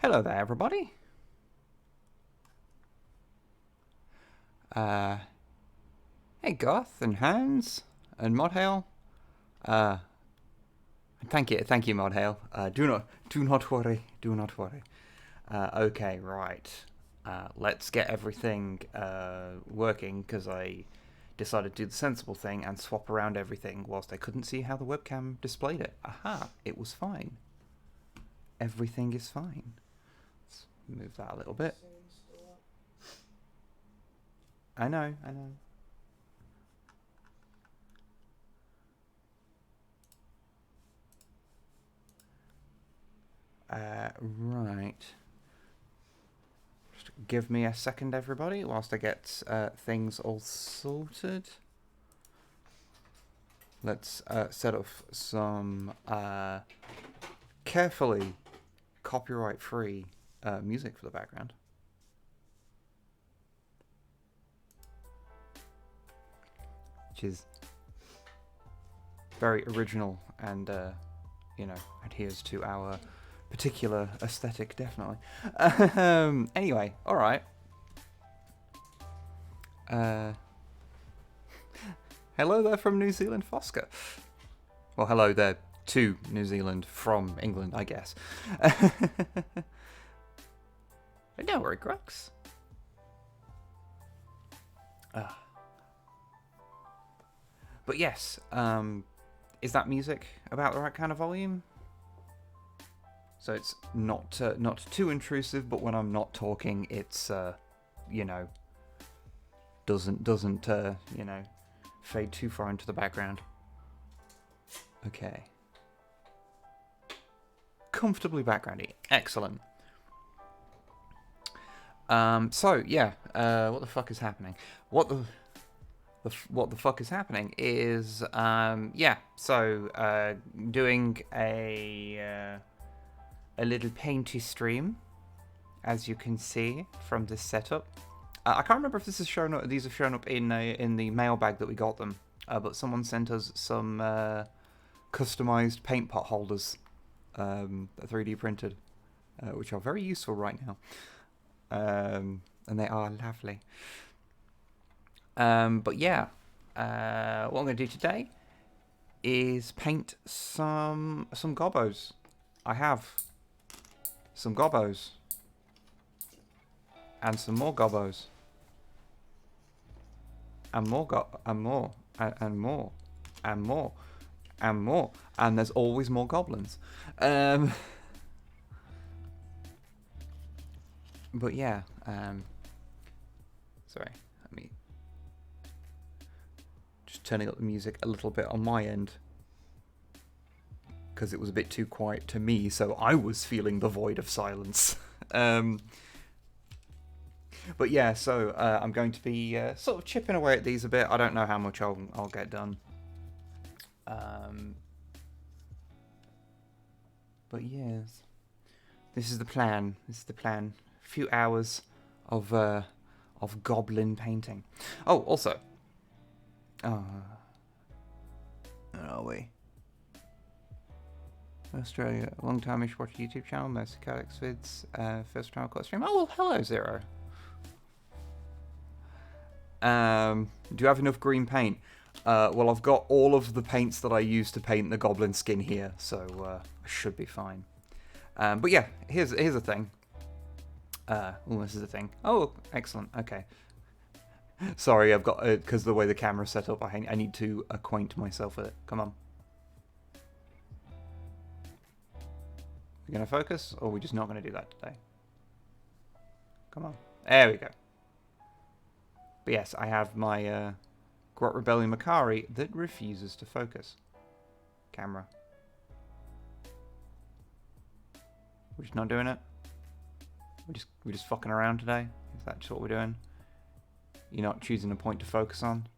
Hello there, everybody. Hey, Goth and Hans and Modhail. Uh, thank you, Modhail. Do not worry, do not worry. Okay, right. Let's get everything working because I decided to do the sensible thing and swap around everything whilst I couldn't see how the webcam displayed it. Aha! It was fine. Everything is fine. Let's move that a little bit. I know. Right. Just give me a second, everybody, whilst I get things all sorted. Let's set up some carefully copyright-free music for the background. Which is very original and, you know, adheres to our particular aesthetic, definitely. Anyway, alright. Hello there from New Zealand, Fosker. Well, hello there to New Zealand from England, I guess. Don't worry, Crux. But yes, is that music about the right kind of volume? So it's not too intrusive, but when I'm not talking, it's you know, doesn't you know, fade too far into the background. Okay. Comfortably backgroundy. Excellent. So yeah, what the fuck is happening? What the fuck is happening is yeah. So doing a little painty stream, as you can see from this setup. I can't remember if this is shown up. These have shown up in the mailbag that we got them, but someone sent us some customized paint pot holders, 3D printed, which are very useful right now, and they are lovely. But yeah, what I'm going to do today is paint some Gobbos. I have some Gobbos. And some more Gobbos. And more and more. And there's always more goblins. But yeah, sorry, let me just turning up the music a little bit on my end, because it was a bit too quiet to me, so I was feeling the void of silence. But yeah, so I'm going to be sort of chipping away at these a bit. I don't know how much I'll get done. But yes, this is the plan. A few hours of goblin painting. Oh, also, where are we? Australia, long time ish watch YouTube channel, mostly Codex vids, first time I've stream. Oh well, hello Zero. Do you have enough green paint? Well, I've got all of the paints that I used to paint the goblin skin here, so I should be fine. But yeah, here's the thing. Oh, this is the thing. Oh, excellent. Okay. Sorry, I've got because the way the camera's set up, I need to acquaint myself with it. Come on. We're gonna focus, or are we just not gonna do that today? Come on. There we go. But yes, I have my Grot Rebellion Makari that refuses to focus. Camera. We're just not doing it? We're just fucking around today? Is that just what we're doing? You're not choosing a point to focus on?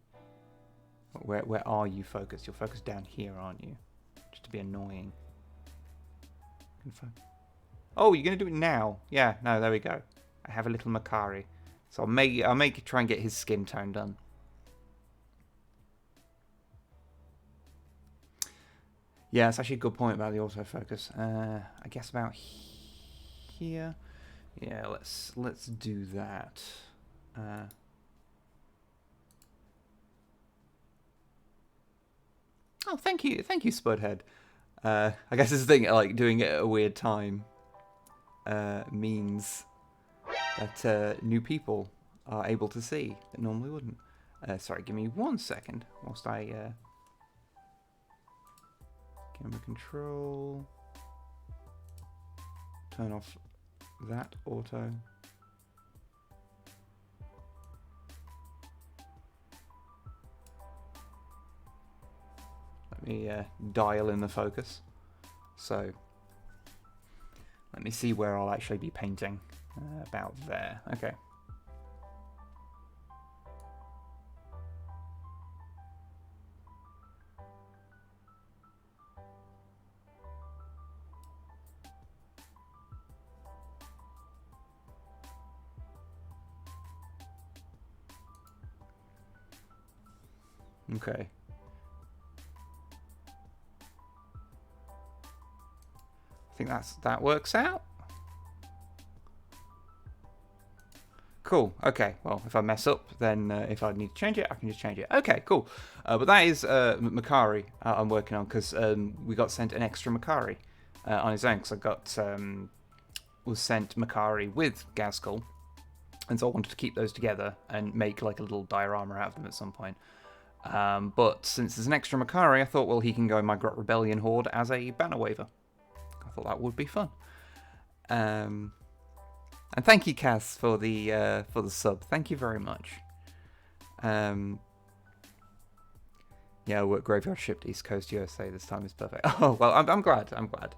Where are you focused? You're focused down here, aren't you? Just to be annoying. Oh, you're going to do it now? Yeah, no, there we go. I have a little Makari. So I'll try and get his skin tone done. Yeah, it's actually a good point about the autofocus. I guess about here. Yeah, let's do that. Oh, thank you, Spudhead. I guess this thing, like, doing it at a weird time means that new people are able to see that normally wouldn't. Sorry, give me 1 second whilst I camera control, turn off that auto. Let me dial in the focus. So let me see where I'll actually be painting. About there. Okay. Okay. I think that works out. Cool. Okay. Well, if I mess up, then if I need to change it, I can just change it. Okay. Cool. But that is Makari I'm working on because we got sent an extra Makari on his own because I got was sent Makari with Gazkul, and so I wanted to keep those together and make like a little diorama out of them at some point. But since there's an extra Makari, I thought, well, he can go in my Grot Rebellion horde as a banner waver. I thought that would be fun. And thank you, Kaz, for the sub. Thank you very much. Yeah, I work graveyard shift East Coast USA. This time is perfect. Oh well, I'm glad. I'm glad.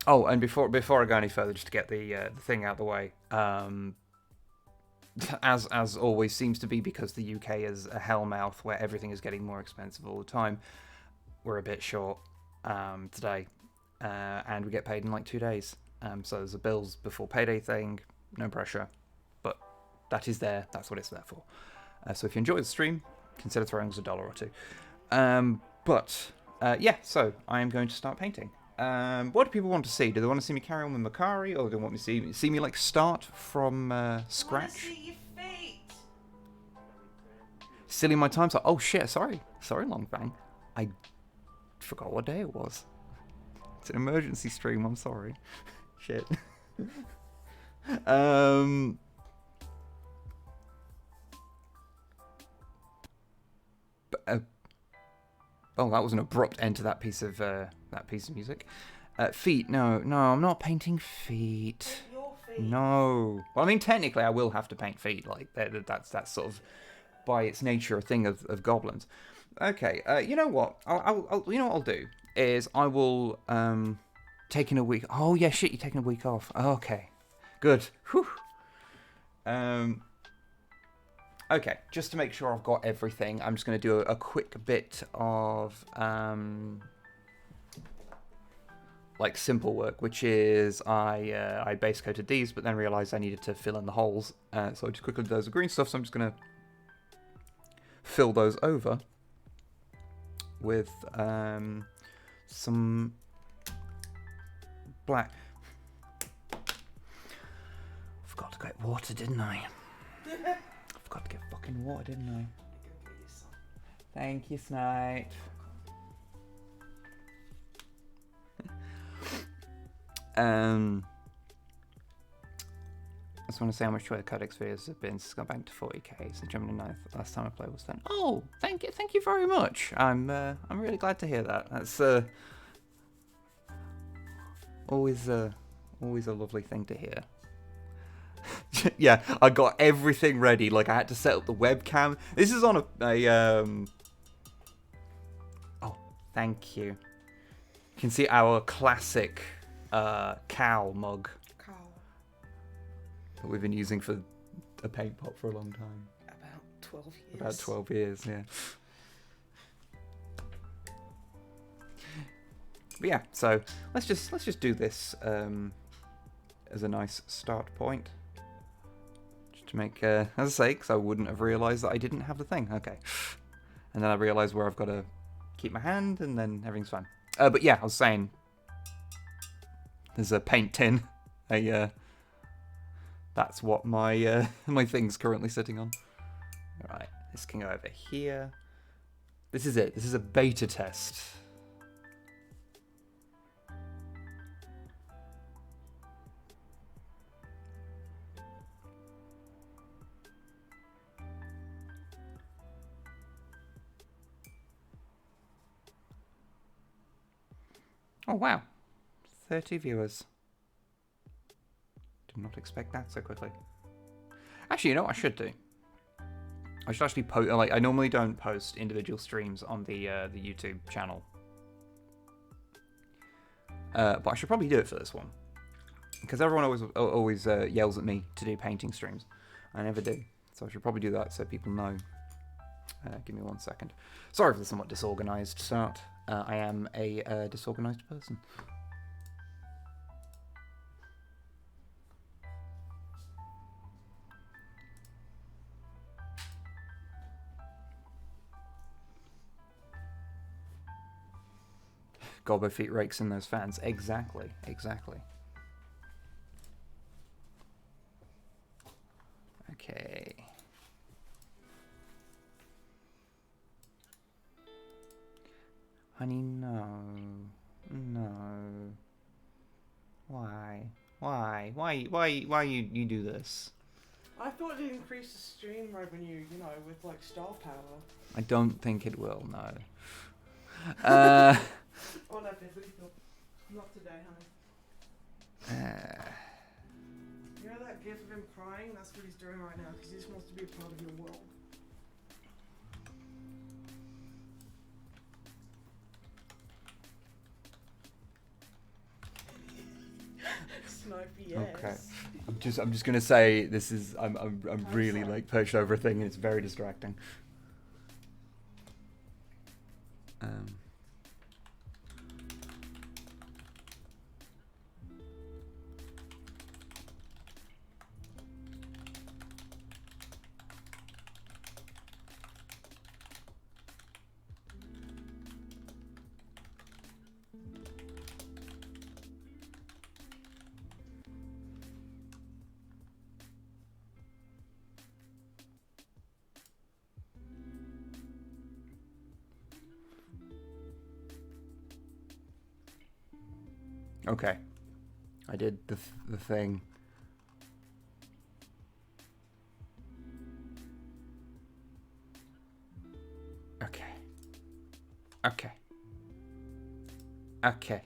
Oh, and before I go any further, just to get the thing out of the way. As always seems to be, because the UK is a hellmouth where everything is getting more expensive all the time. We're a bit short today, and we get paid in like 2 days. So there's a bills before payday thing, no pressure, but that is there. That's what it's there for. So if you enjoy the stream, consider throwing us $1 or $2. Yeah, so I am going to start painting. What do people want to see? Do they want to see me carry on with Makari, or do they want me to see me like start from scratch? See your feet. Silly my time. So, oh shit! Sorry, Longfang. I forgot what day it was. It's an emergency stream. I'm sorry. Shit. Oh, that was an abrupt end to that piece of music. Feet? No, I'm not painting feet. Your feet. No. Well, I mean, technically, I will have to paint feet. Like that's sort of by its nature a thing of goblins. Okay. You know what? You know what I'll do is I will taking a week. Oh yeah, shit! You're taking a week off. Oh, okay, good. Whew. Okay, just to make sure I've got everything, I'm just going to do a quick bit of like simple work, which is I base coated these, but then realised I needed to fill in the holes. So I just quickly did those green stuff. So I'm just going to fill those over with some black. Forgot to get water, didn't I? Forgot to get fucking water, didn't I? Thank you, Snipe. I just want to say how much the Codex videos have been. It's gone back to 40k since Germany 9th. Last time I played was 10. Oh, thank you very much. I'm really glad to hear that. That's always a lovely thing to hear. Yeah, I got everything ready. Like I had to set up the webcam. This is on a Oh, thank you. You can see our classic cow mug. That we've been using for a paint pot for a long time. About 12 years. About 12 years, yeah. But yeah, so let's just do this as a nice start point. Just to make, as I say, because I wouldn't have realised that I didn't have the thing. Okay. And then I realised where I've got to keep my hand, and then everything's fine. But yeah, I was saying, There's a paint tin. That's what my my thing's currently sitting on. Alright, this can go over here. This is it. This is a beta test. Oh wow, 30 viewers. Did not expect that so quickly. Actually, you know what I should do? I should actually post. Like, I normally don't post individual streams on the YouTube channel, but I should probably do it for this one because everyone always yells at me to do painting streams. I never do, so I should probably do that so people know. Give me 1 second. Sorry for the somewhat disorganized start. I am a disorganized person. Gobbo feet rakes in those fans. Exactly, exactly. Okay. Honey, no. No. Why? Why you do this? I thought it'd increase the stream revenue, you know, with like star power. I don't think it will, no. Oh, no, definitely not today, honey. You know that gif of him crying? That's what he's doing right now, because he just wants to be a part of your world. Snipe, yes. Okay. I'm just gonna say this is I'm really sorry. like perched over a thing and it's very distracting. Okay, I did the thing. Okay. Okay. Okay.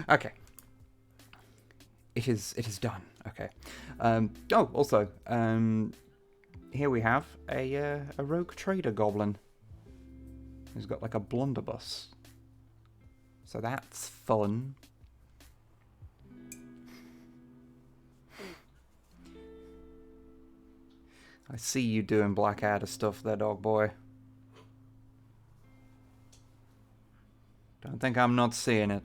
Okay. It is done. Okay. Oh, also, here we have a rogue trader goblin who's got like a blunderbuss. So that's fun. I see you doing Blackadder stuff there, dog boy. Don't think I'm not seeing it.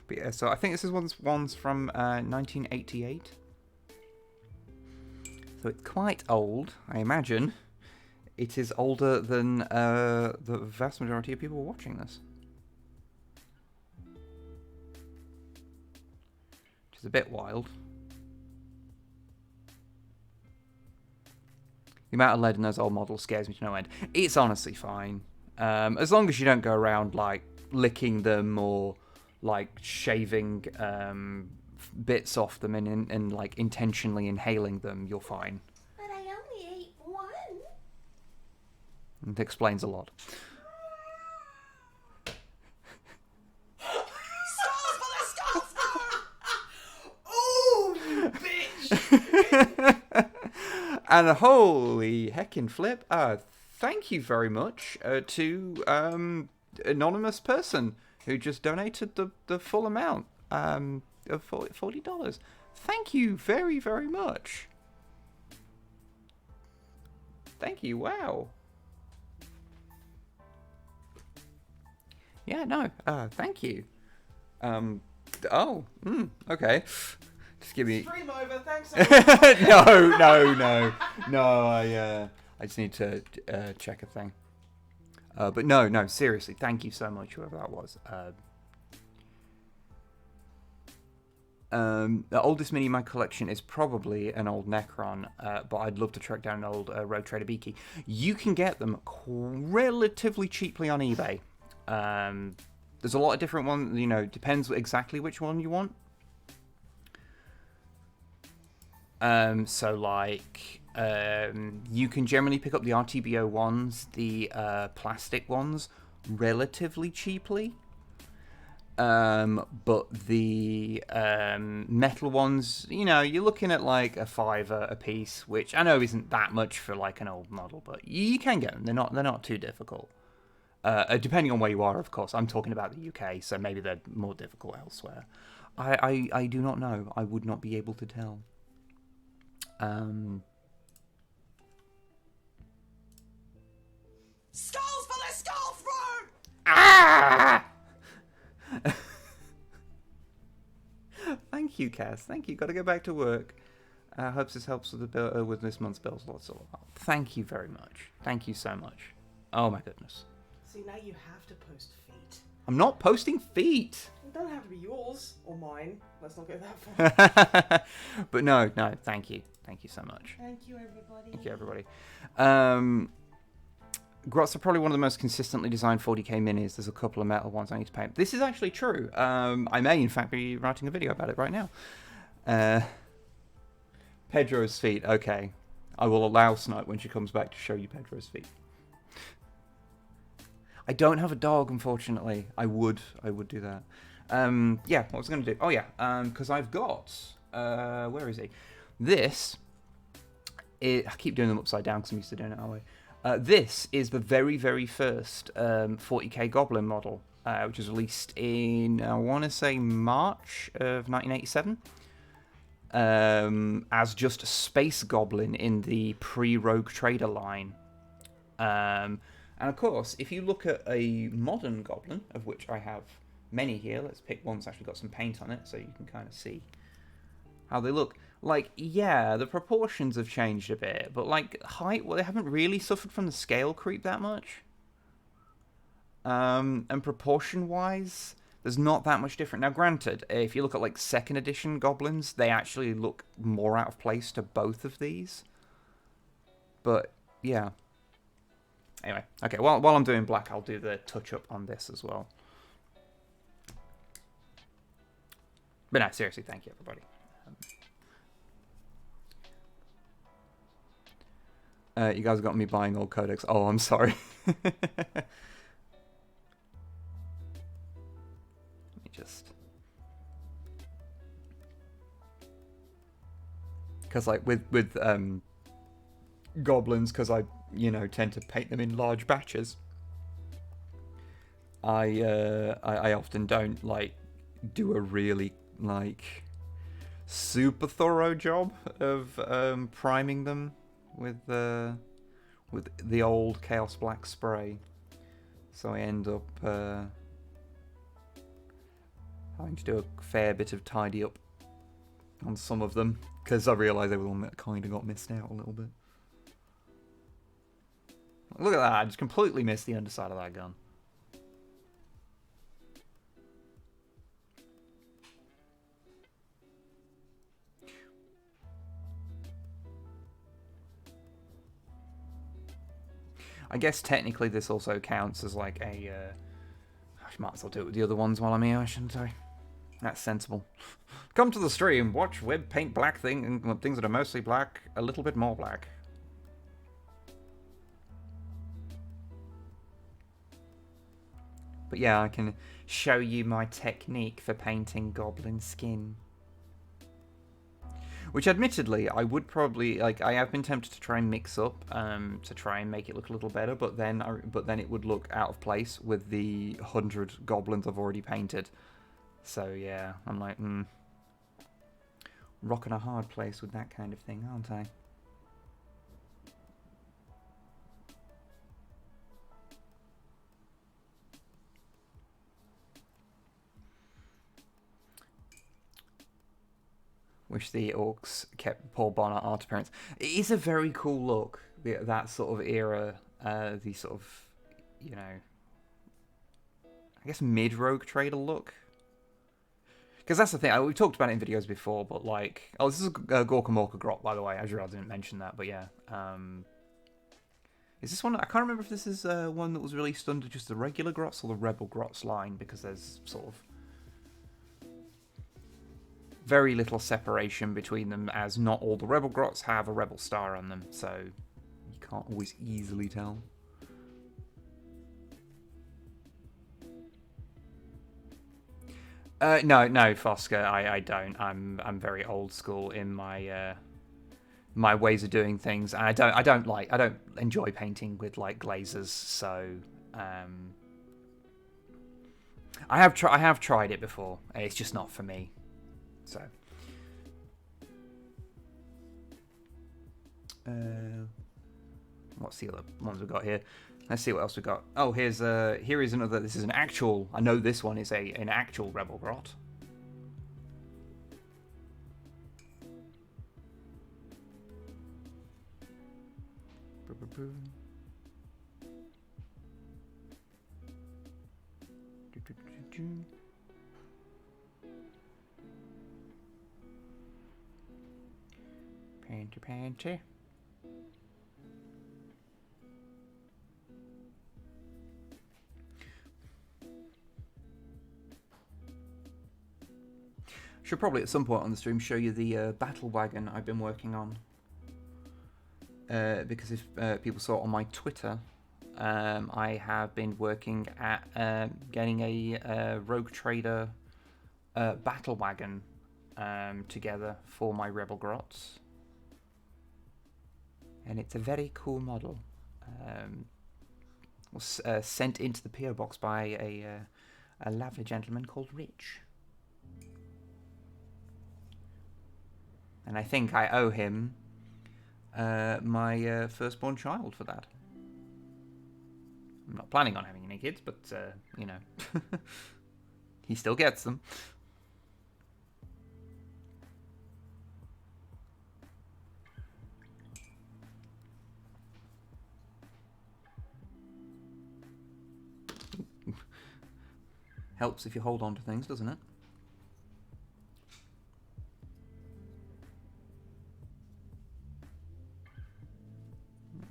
But yeah, so I think this is one's from 1988. So it's quite old, I imagine. It is older than the vast majority of people watching this. Which is a bit wild. The amount of lead in those old models scares me to no end. It's honestly fine. As long as you don't go around, like, licking them or, like, shaving bits off them and like, intentionally inhaling them, you're fine. But I only ate one. It explains a lot. Oh, bitch! And a holy heckin' flip. Thank you very much to anonymous person who just donated the full amount of $40. Thank you very, very much. Thank you. Wow. Yeah, no. Thank you. Okay. Just give me... Stream over, thanks everyone. No, I just need to check a thing. But no, seriously, thank you so much, whoever that was. The oldest mini in my collection is probably an old Necron, but I'd love to track down an old Road Trader Beaky. You can get them relatively cheaply on eBay. There's a lot of different ones, you know, depends exactly which one you want. So like, you can generally pick up the RTBO ones, the plastic ones, relatively cheaply. But the metal ones, you know, you're looking at like a $5 a piece, which I know isn't that much for like an old model, but you can get them. They're not too difficult. Depending on where you are, of course. I'm talking about the UK, so maybe they're more difficult elsewhere. I do not know. I would not be able to tell. Skulls for the skull throne! Ah! Thank you, Cass. Thank you. Got to go back to work. Hopes this helps with the bill, with this month's bills. Lots of love. Thank you very much. Thank you so much. Oh my goodness. See, now you have to post feet. I'm not posting feet. It doesn't have to be yours or mine. Let's not go that far. But no. Thank you. Thank you so much. Thank you, everybody. Thank you, everybody. Grotto are probably one of the most consistently designed 40k minis. There's a couple of metal ones I need to paint. This is actually true. I may, in fact, be writing a video about it right now. Pedro's feet. Okay. I will allow Snipe when she comes back to show you Pedro's feet. I don't have a dog, unfortunately. I would do that. Yeah, what was I going to do? Oh, yeah, because I've got... where is he? This... I keep doing them upside down because I'm used to doing it that way. This is the very, very first 40k Goblin model, which was released in, I want to say, March of 1987. As just a Space Goblin in the pre-Rogue Trader line. And of course, if you look at a modern Goblin, of which I have many here, let's pick one that's actually got some paint on it so you can kind of see how they look. Like, yeah, the proportions have changed a bit, but like height, well, they haven't really suffered from the scale creep that much. And proportion-wise, there's not that much different. Now, granted, if you look at like 2nd edition Goblins, they actually look more out of place to both of these. But, yeah. Anyway, okay, while I'm doing black, I'll do the touch-up on this as well. But no, seriously, thank you, everybody. You guys got me buying old codex. Oh, I'm sorry. Let me just... Because, like, with goblins, because I, you know, tend to paint them in large batches, I often don't, like, do a really, like, super thorough job of priming them with the old Chaos Black spray, so I end up having to do a fair bit of tidy up on some of them because I realise everyone kind of got missed out a little bit. Look at that! I just completely missed the underside of that gun. I guess technically this also counts as like a... I might as well do it with the other ones while I'm here, shouldn't I? That's sensible. Come to the stream, watch Wib paint black things that are mostly black, a little bit more black. But yeah, I can show you my technique for painting goblin skin. Which, admittedly, I would probably, like, I have been tempted to try and mix up, to try and make it look a little better, but then it would look out of place with the 100 goblins I've already painted. So, yeah, I'm like, rocking a hard place with that kind of thing, aren't I? Wish the orcs kept Paul Bonner art appearance. It is a very cool look. That sort of era, the sort of, you know, I guess mid-rogue trader look. Because that's the thing, we've talked about it in videos before, but like... Oh, this is Gorka Morka Grot, by the way. I didn't mention that, but yeah. Is this one... I can't remember if this is one that was released under just the regular Grots or the Rebel Grots line, because there's sort of very little separation between them, as not all the Rebel Grots have a Rebel star on them, so you can't always easily tell. No, Fosca, I don't. I'm very old school in my my ways of doing things, and I don't enjoy painting with like glazes. So I have tried it before. It's just not for me. So what's the other ones we've got here? Let's see what else we've got. Oh, here is another. This is an actual. I know this one is an actual Rebel Grot. Painter. Should probably at some point on the stream show you the battle wagon I've been working on. Because if people saw it on my Twitter, I have been working at getting a Rogue Trader battle wagon together for my Rebel Grots. And it's a very cool model. Was sent into the PO box by a lovely gentleman called Rich. And I think I owe him my firstborn child for that. I'm not planning on having any kids, but, you know, he still gets them. Helps if you hold on to things, doesn't it?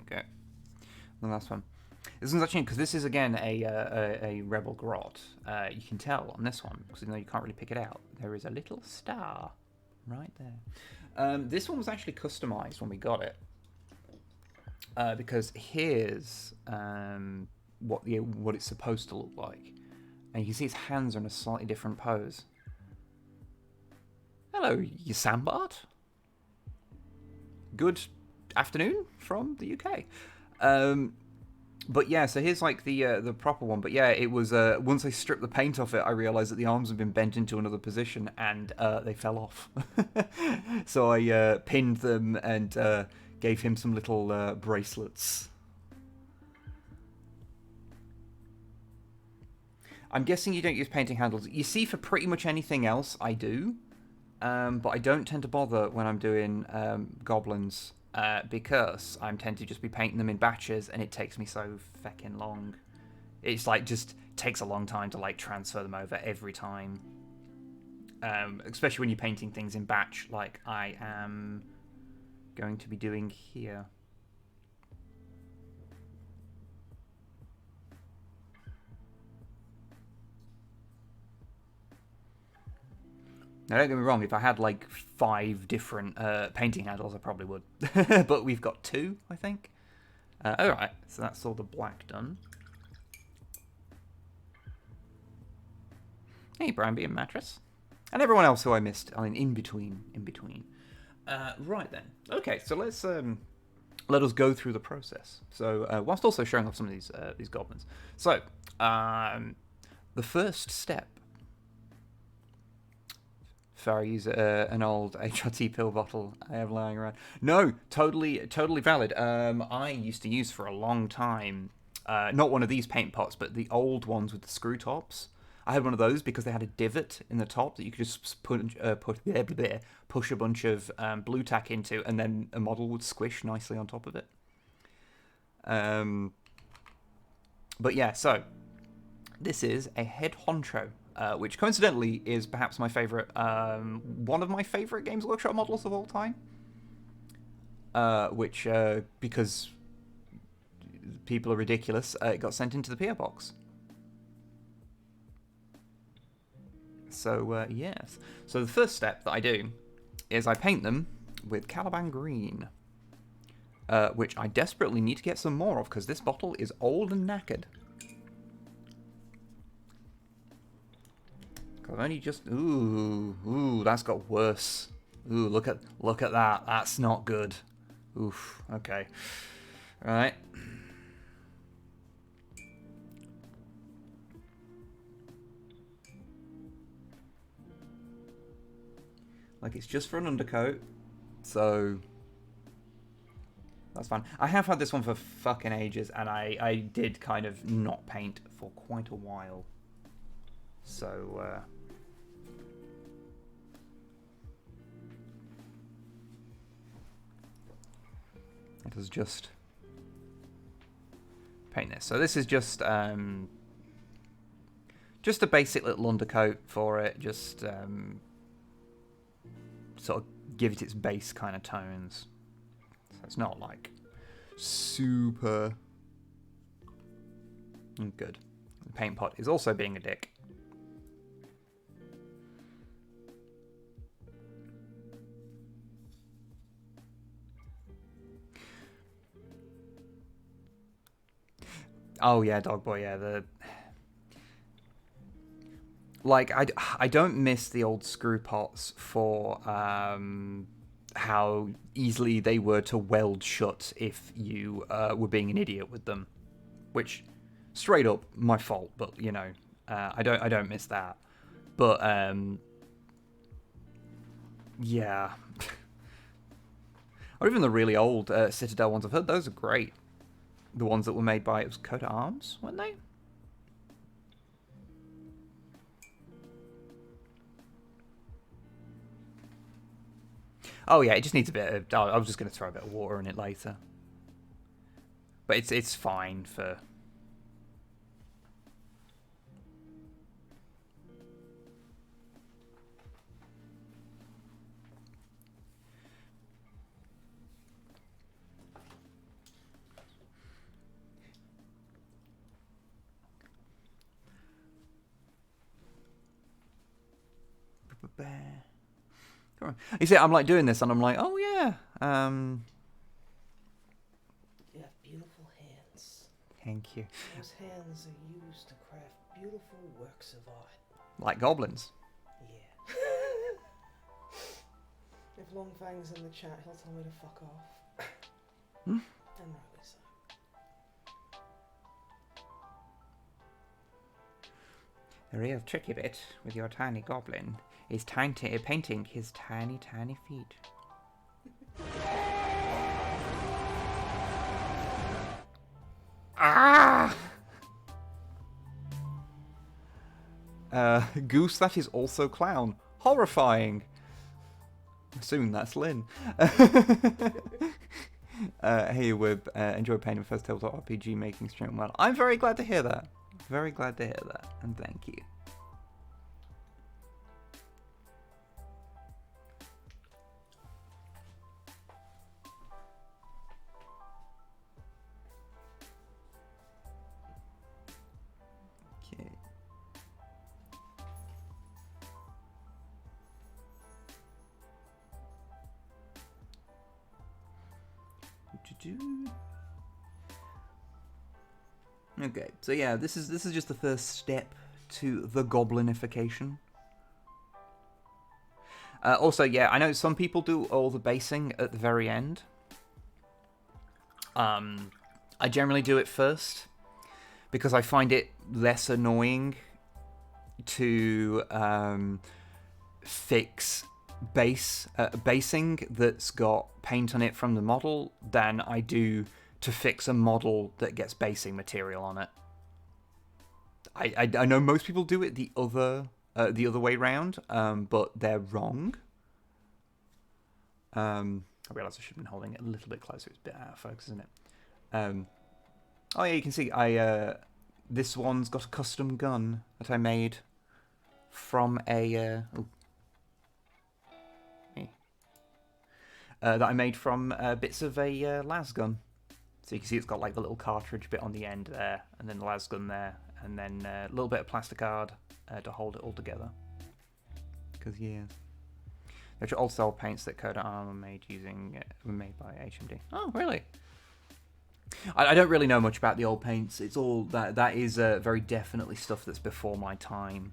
Okay. The last one. This one's actually, because this is again a Rebel Grot. You can tell on this one, because even though you can't really pick it out, there is a little star right there. This one was actually customized when we got it, because here's what it's supposed to look like, and you can see his hands are in a slightly different pose. Hello, you Sambart. Good afternoon from the UK. But yeah, so here's like the proper one. But yeah, it was once I stripped the paint off it, I realized that the arms had been bent into another position and they fell off. So I pinned them and gave him some little bracelets. I'm guessing you don't use painting handles. You see, for pretty much anything else, I do. But I don't tend to bother when I'm doing goblins. Because I tend to just be painting them in batches, and it takes me so feckin' long. It's like just takes a long time to like transfer them over every time. Especially when you're painting things in batch, like I am going to be doing here. Now, don't get me wrong, if I had like 5 different painting handles, I probably would. But we've got 2, I think. Alright, so that's all the black done. Hey, Bramby and Mattress. And everyone else who I missed. I mean, in between. Right then. Okay, so let's let us go through the process. So, whilst also showing off some of these goblins. So, the first step. Sorry, use an old HRT pill bottle I have lying around. No, totally valid. I used to use for a long time, not one of these paint pots, but the old ones with the screw tops. I had one of those because they had a divot in the top that you could just push a bunch of blue tack into, and then a model would squish nicely on top of it. But yeah, so this is a head honcho, which coincidentally is perhaps my favorite, one of my favorite Games Workshop models of all time. Which, because people are ridiculous, it got sent into the PO box. So, yes. So the first step that I do is I paint them with Caliban Green, which I desperately need to get some more of, because this bottle is old and knackered. I've only just... Ooh, that's got worse. Ooh, look at that. That's not good. Oof, okay. Right. Like, it's just for an undercoat, so that's fine. I have had this one for fucking ages, and I did kind of not paint for quite a while. So, let us just paint this. So this is just a basic little undercoat for it, just sort of give it its base kind of tones. So it's not like super good. The paint pot is also being a dick. Oh yeah, Dog Boy, yeah, like, I don't miss the old screw pots for how easily they were to weld shut if you were being an idiot with them, which, straight up, my fault. But you know, I don't miss that. But yeah, or even the really old Citadel ones. I've heard those are great. The ones that were made by, it was Coat of Arms, weren't they? Oh yeah, it just needs a bit of... I was just going to throw a bit of water in it later. But it's fine for... You see, I'm like doing this, and I'm like, oh yeah. You have beautiful hands. Thank you. Those hands are used to craft beautiful works of art. Like goblins. Yeah. If Longfang's in the chat, he'll tell me to fuck off. And rightly so. The real tricky bit with your tiny goblin is painting his tiny, tiny feet. Ah! Goose, that is also clown. Horrifying. Assuming that's Lynn. Hey, Wib, enjoy painting first tabletop RPG making stream. Well, I'm very glad to hear that. Very glad to hear that, and thank you. Okay. Okay, so yeah, this is just the first step to the goblinification. Also, yeah, I know some people do all the basing at the very end. I generally do it first because I find it less annoying to fix basing that's got paint on it from the model than I do to fix a model that gets basing material on it. I know most people do it the other way round, but they're wrong. I realise I should have been holding it a little bit closer. It's a bit out of focus, isn't it? Oh yeah, you can see this one's got a custom gun that I made from a that I made from bits of a las gun. So you can see it's got like the little cartridge bit on the end there, and then the las gun there, and then a little bit of plastic card to hold it all together. Because yeah, the old style paints that Coda Arm were made by HMD. Oh really? I don't really know much about the old paints. It's all that is very definitely stuff that's before my time.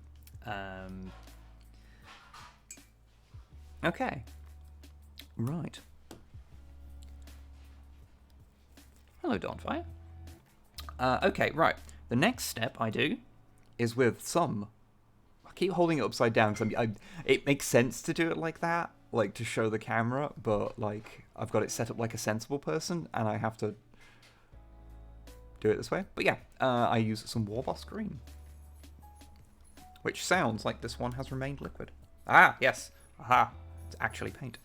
Okay. Right. Hello, Dawnfire. Okay, right. The next step I do is with some... I keep holding it upside down, so it makes sense to do it like that, like to show the camera, but like I've got it set up like a sensible person, and I have to do it this way. But yeah, I use some Warboss Green, which sounds like this one has remained liquid. Ah, yes. Aha. It's actually paint.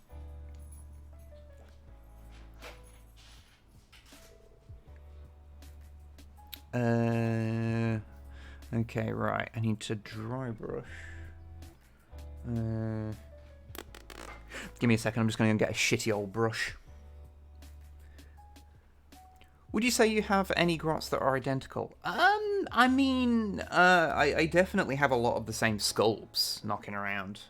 Okay, right. I need to dry brush. Give me a second. I'm just going to get a shitty old brush. Would you say you have any grots that are identical? I mean, I definitely have a lot of the same sculpts knocking around.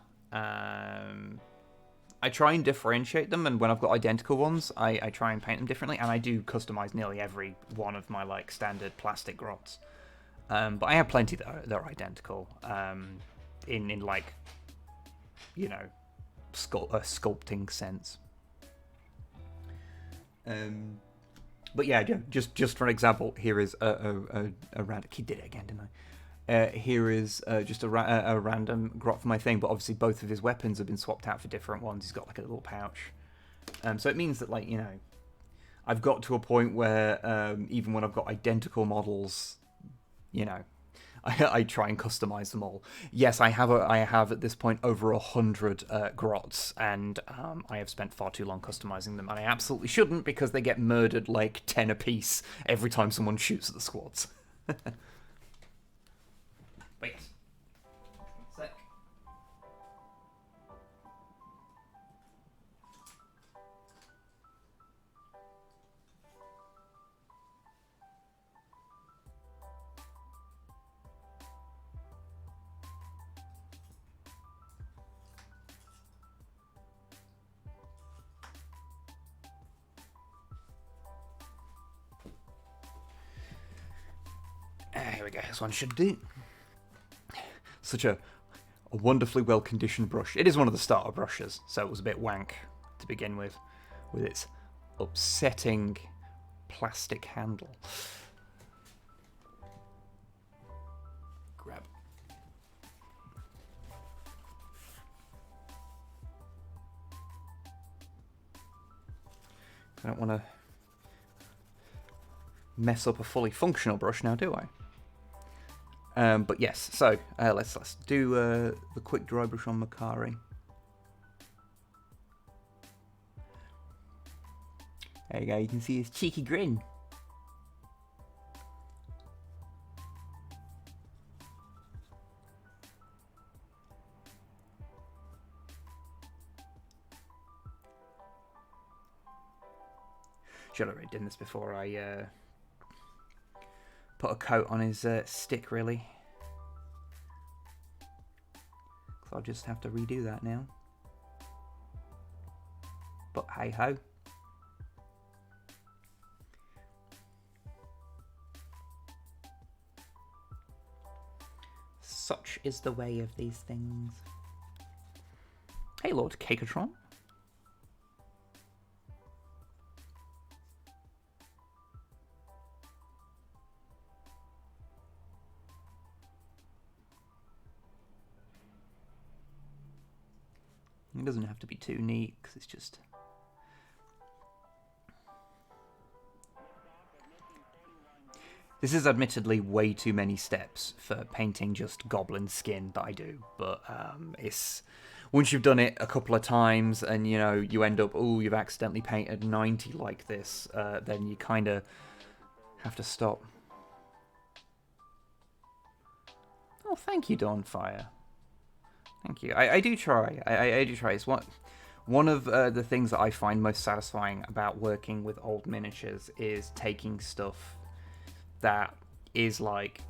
I try and differentiate them, and when I've got identical ones, I try and paint them differently, and I do customize nearly every one of my like standard plastic grots. But I have plenty that are identical, in like, you know, a sculpting sense. But yeah, just for an example, here is a random... He did it again, didn't I? Here is just a random grot for my thing, but obviously both of his weapons have been swapped out for different ones. He's got like a little pouch. So it means that, like, you know, I've got to a point where even when I've got identical models, you know, I try and customize them all. Yes, I have at this point over 100 grots, and I have spent far too long customizing them, and I absolutely shouldn't, because they get murdered like 10 a piece every time someone shoots at the squads. But yes. Sec. Here we go. This one should do. Such a wonderfully well-conditioned brush. It is one of the starter brushes, so it was a bit wank to begin with its upsetting plastic handle. Grab. I don't want to mess up a fully functional brush now, do I? But yes, so let's do the quick dry brush on Makari. There you go, you can see his cheeky grin. Should have already done this before I put a coat on his stick, really. So I'll just have to redo that now. But hey ho. Such is the way of these things. Hey, Lord Cakatron. It doesn't have to be too neat, because it's just... This is admittedly way too many steps for painting just goblin skin that I do, but it's once you've done it a couple of times and you know you end up, oh, you've accidentally painted 90 like this, then you kind of have to stop. Oh, thank you, Dawnfire. Thank you. I do try. I do try. It's one of the things that I find most satisfying about working with old miniatures is taking stuff that is like,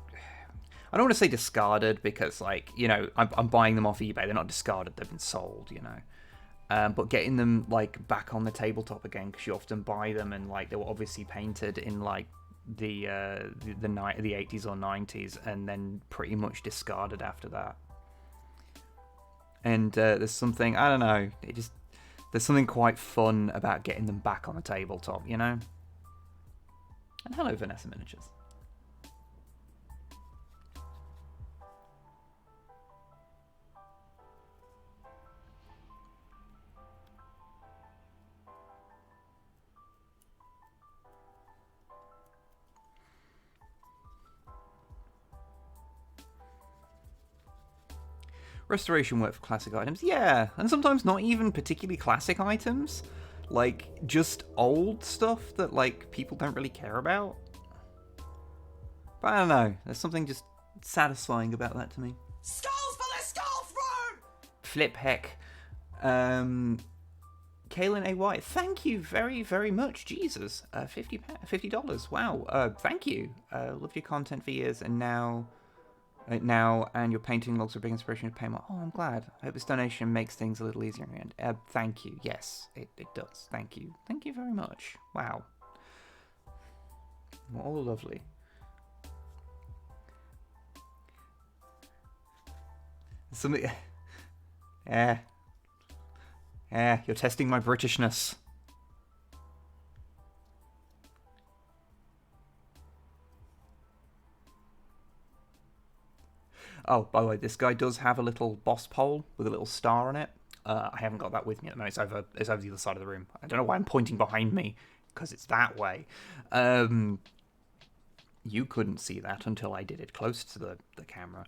I don't want to say discarded because, like, you know, I'm buying them off eBay. They're not discarded. They've been sold, you know. But getting them like back on the tabletop again, because you often buy them and like they were obviously painted in like the 80s or 90s and then pretty much discarded after that. And there's something, I don't know, there's something quite fun about getting them back on the tabletop, you know. And hello, Vanessa Miniatures. Restoration work for classic items, yeah, and sometimes not even particularly classic items, like just old stuff that like people don't really care about. But I don't know, there's something just satisfying about that to me. Skulls for the skull throne! Flip heck. Kaylin AY, thank you very, very much. Jesus, $50. Wow. Thank you. Loved your content for years, and now and your painting logs are a big inspiration to pay more. Oh, I'm glad. I hope this donation makes things a little easier in the end. Thank you. Yes, it does. Thank you. Thank you very much. Wow. All lovely. Something. You're testing my Britishness. Oh, by the way, this guy does have a little boss pole with a little star on it. I haven't got that with me at the moment. It's over the other side of the room. I don't know why I'm pointing behind me, because it's that way. You couldn't see that until I did it close to the camera.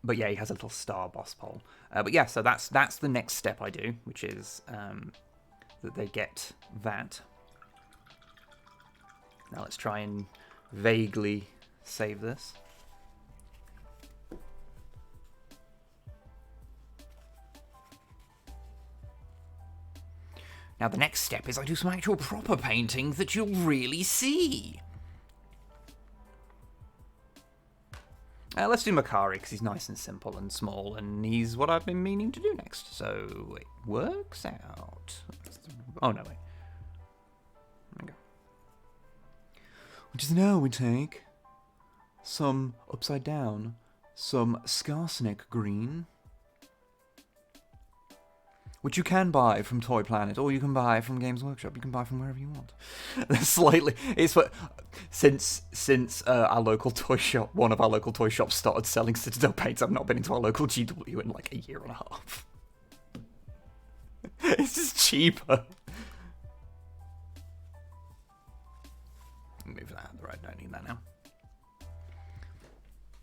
But yeah, he has a little star boss pole. But yeah, so that's the next step I do, which is that they get that. Now let's try and vaguely save this. Now the next step is I do some actual proper painting that you'll really see. Let's do Makari, because he's nice and simple and small, and he's what I've been meaning to do next, so it works out. Oh, no, wait. There we go. Which is now we take some upside down, some Skarsnik green, which you can buy from Toy Planet, or you can buy from Games Workshop. You can buy from wherever you want. Slightly, it's for since our local toy shop, one of our local toy shops started selling Citadel paints. I've not been into our local GW in like a year and a half. It's just cheaper. Move that out of the road. Don't need that now.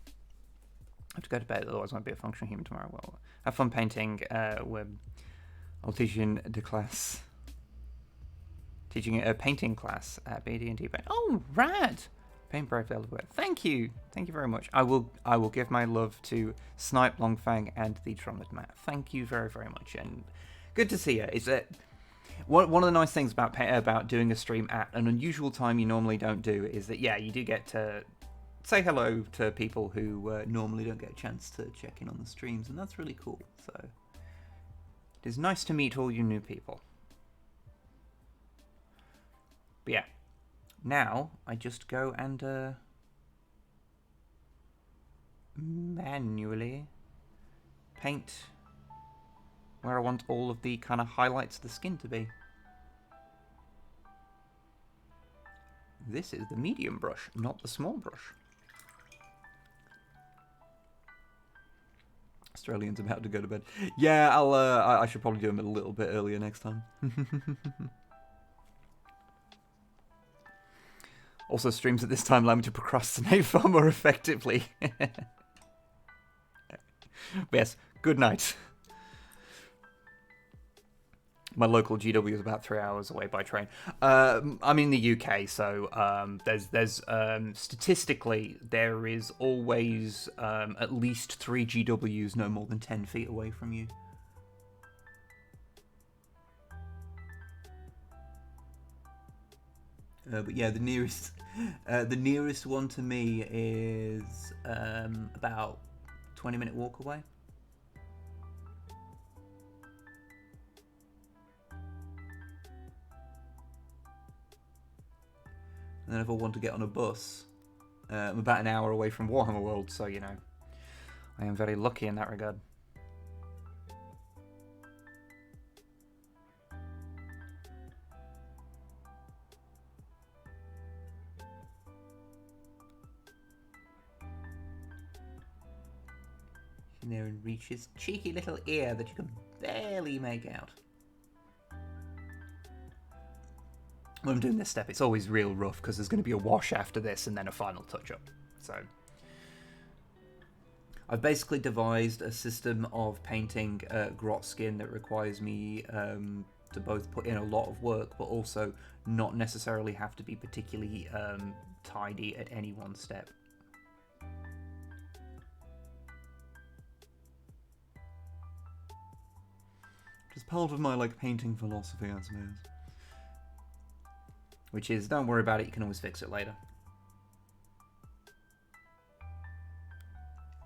I have to go to bed, otherwise I won't be a functional human tomorrow. Well, have fun painting. I'll teach you a class. Teaching a painting class at BD&D Paint. Oh, rad! Paint Brave Delaware. Thank you very much. I will give my love to Snipe, Longfang, and the Trumpet Matt. Thank you very, very much, and good to see you. Is that one of the nice things about doing a stream at an unusual time you normally don't do is that you do get to say hello to people who normally don't get a chance to check in on the streams, and that's really cool. So it is nice to meet all you new people. But yeah, now I just go and manually paint where I want all of the kind of highlights of the skin to be. This is the medium brush, not the small brush. Australian's about to go to bed. Yeah, I should probably do them a little bit earlier next time. Also, streams at this time allow me to procrastinate far more effectively. Yes, good night. My local GW is about 3 hours away by train. I'm in the UK, so there's statistically there is always at least 3 GWs no more than 10 feet away from you. But yeah, the nearest one to me is about 20-minute walk away. And then if I want to get on a bus, I'm about an hour away from Warhammer World, so, you know, I am very lucky in that regard. In there and reach his cheeky little ear that you can barely make out. When I'm doing this step, it's always real rough because there's going to be a wash after this and then a final touch-up. So I've basically devised a system of painting grot skin that requires me to both put in a lot of work but also not necessarily have to be particularly tidy at any one step. Just part of my painting philosophy, I suppose. Which is, don't worry about it, you can always fix it later.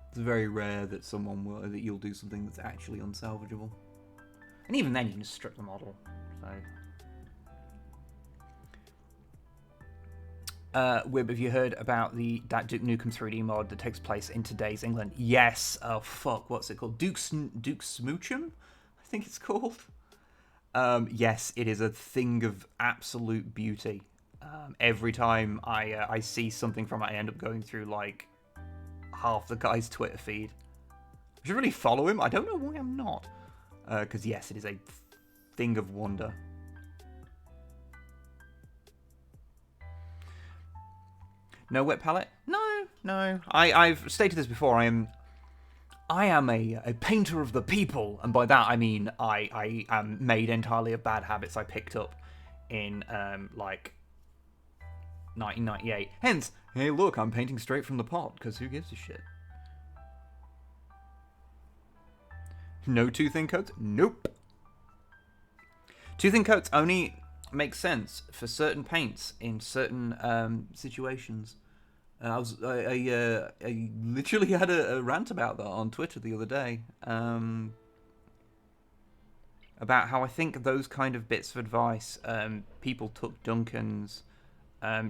It's very rare that that you'll do something that's actually unsalvageable. And even then you can just strip the model. So. Wib, have you heard about that Duke Nukem 3D mod that takes place in today's England? Yes. Oh fuck, what's it called? Duke Smoochum, I think it's called. Yes, it is a thing of absolute beauty. Every time I see something from it, I end up going through half the guy's Twitter feed. I should really follow him. I don't know why I'm not. Because yes, it is a thing of wonder. No wet palette? No. I've stated this before. I am a painter of the people, and by that I mean I am made entirely of bad habits I picked up in 1998. Hence, hey look, I'm painting straight from the pot, because who gives a shit? No tooth-in coats? Nope. Tooth-in coats only make sense for certain paints in certain situations. I literally had a rant about that on Twitter the other day. About how I think those kind of bits of advice, people took Duncan's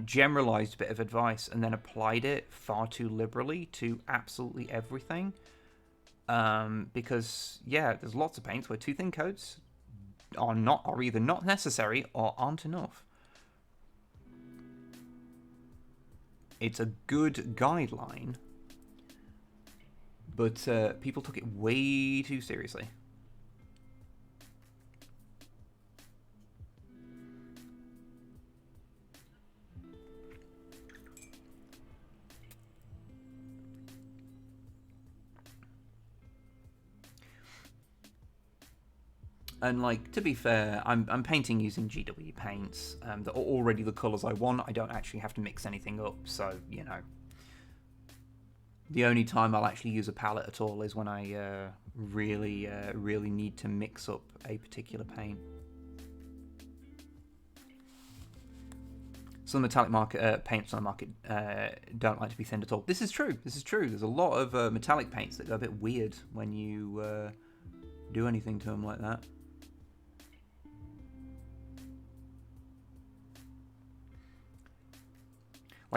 generalized bit of advice and then applied it far too liberally to absolutely everything. Because, yeah, there's lots of paints where tooth-in coats are either not necessary or aren't enough. It's a good guideline, but people took it way too seriously. And to be fair, I'm painting using GW paints that are already the colours I want. I don't actually have to mix anything up, so you know. The only time I'll actually use a palette at all is when I really need to mix up a particular paint. Some metallic paints on the market don't like to be thinned at all. This is true. There's a lot of metallic paints that go a bit weird when you do anything to them like that.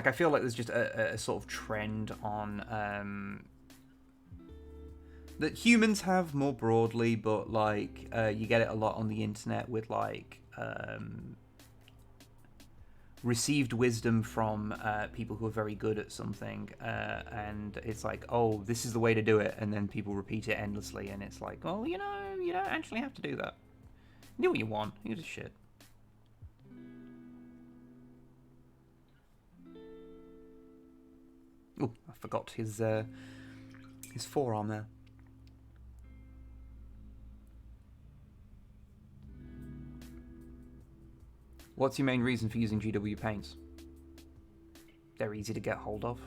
I feel like there's just a sort of trend on that humans have more broadly, but you get it a lot on the internet with received wisdom from people who are very good at something, and it's oh, this is the way to do it, and then people repeat it endlessly, and it's well, you don't actually have to do that. Do what you want. Who gives a shit? Oh, I forgot his forearm there. What's your main reason for using GW paints? They're easy to get hold of.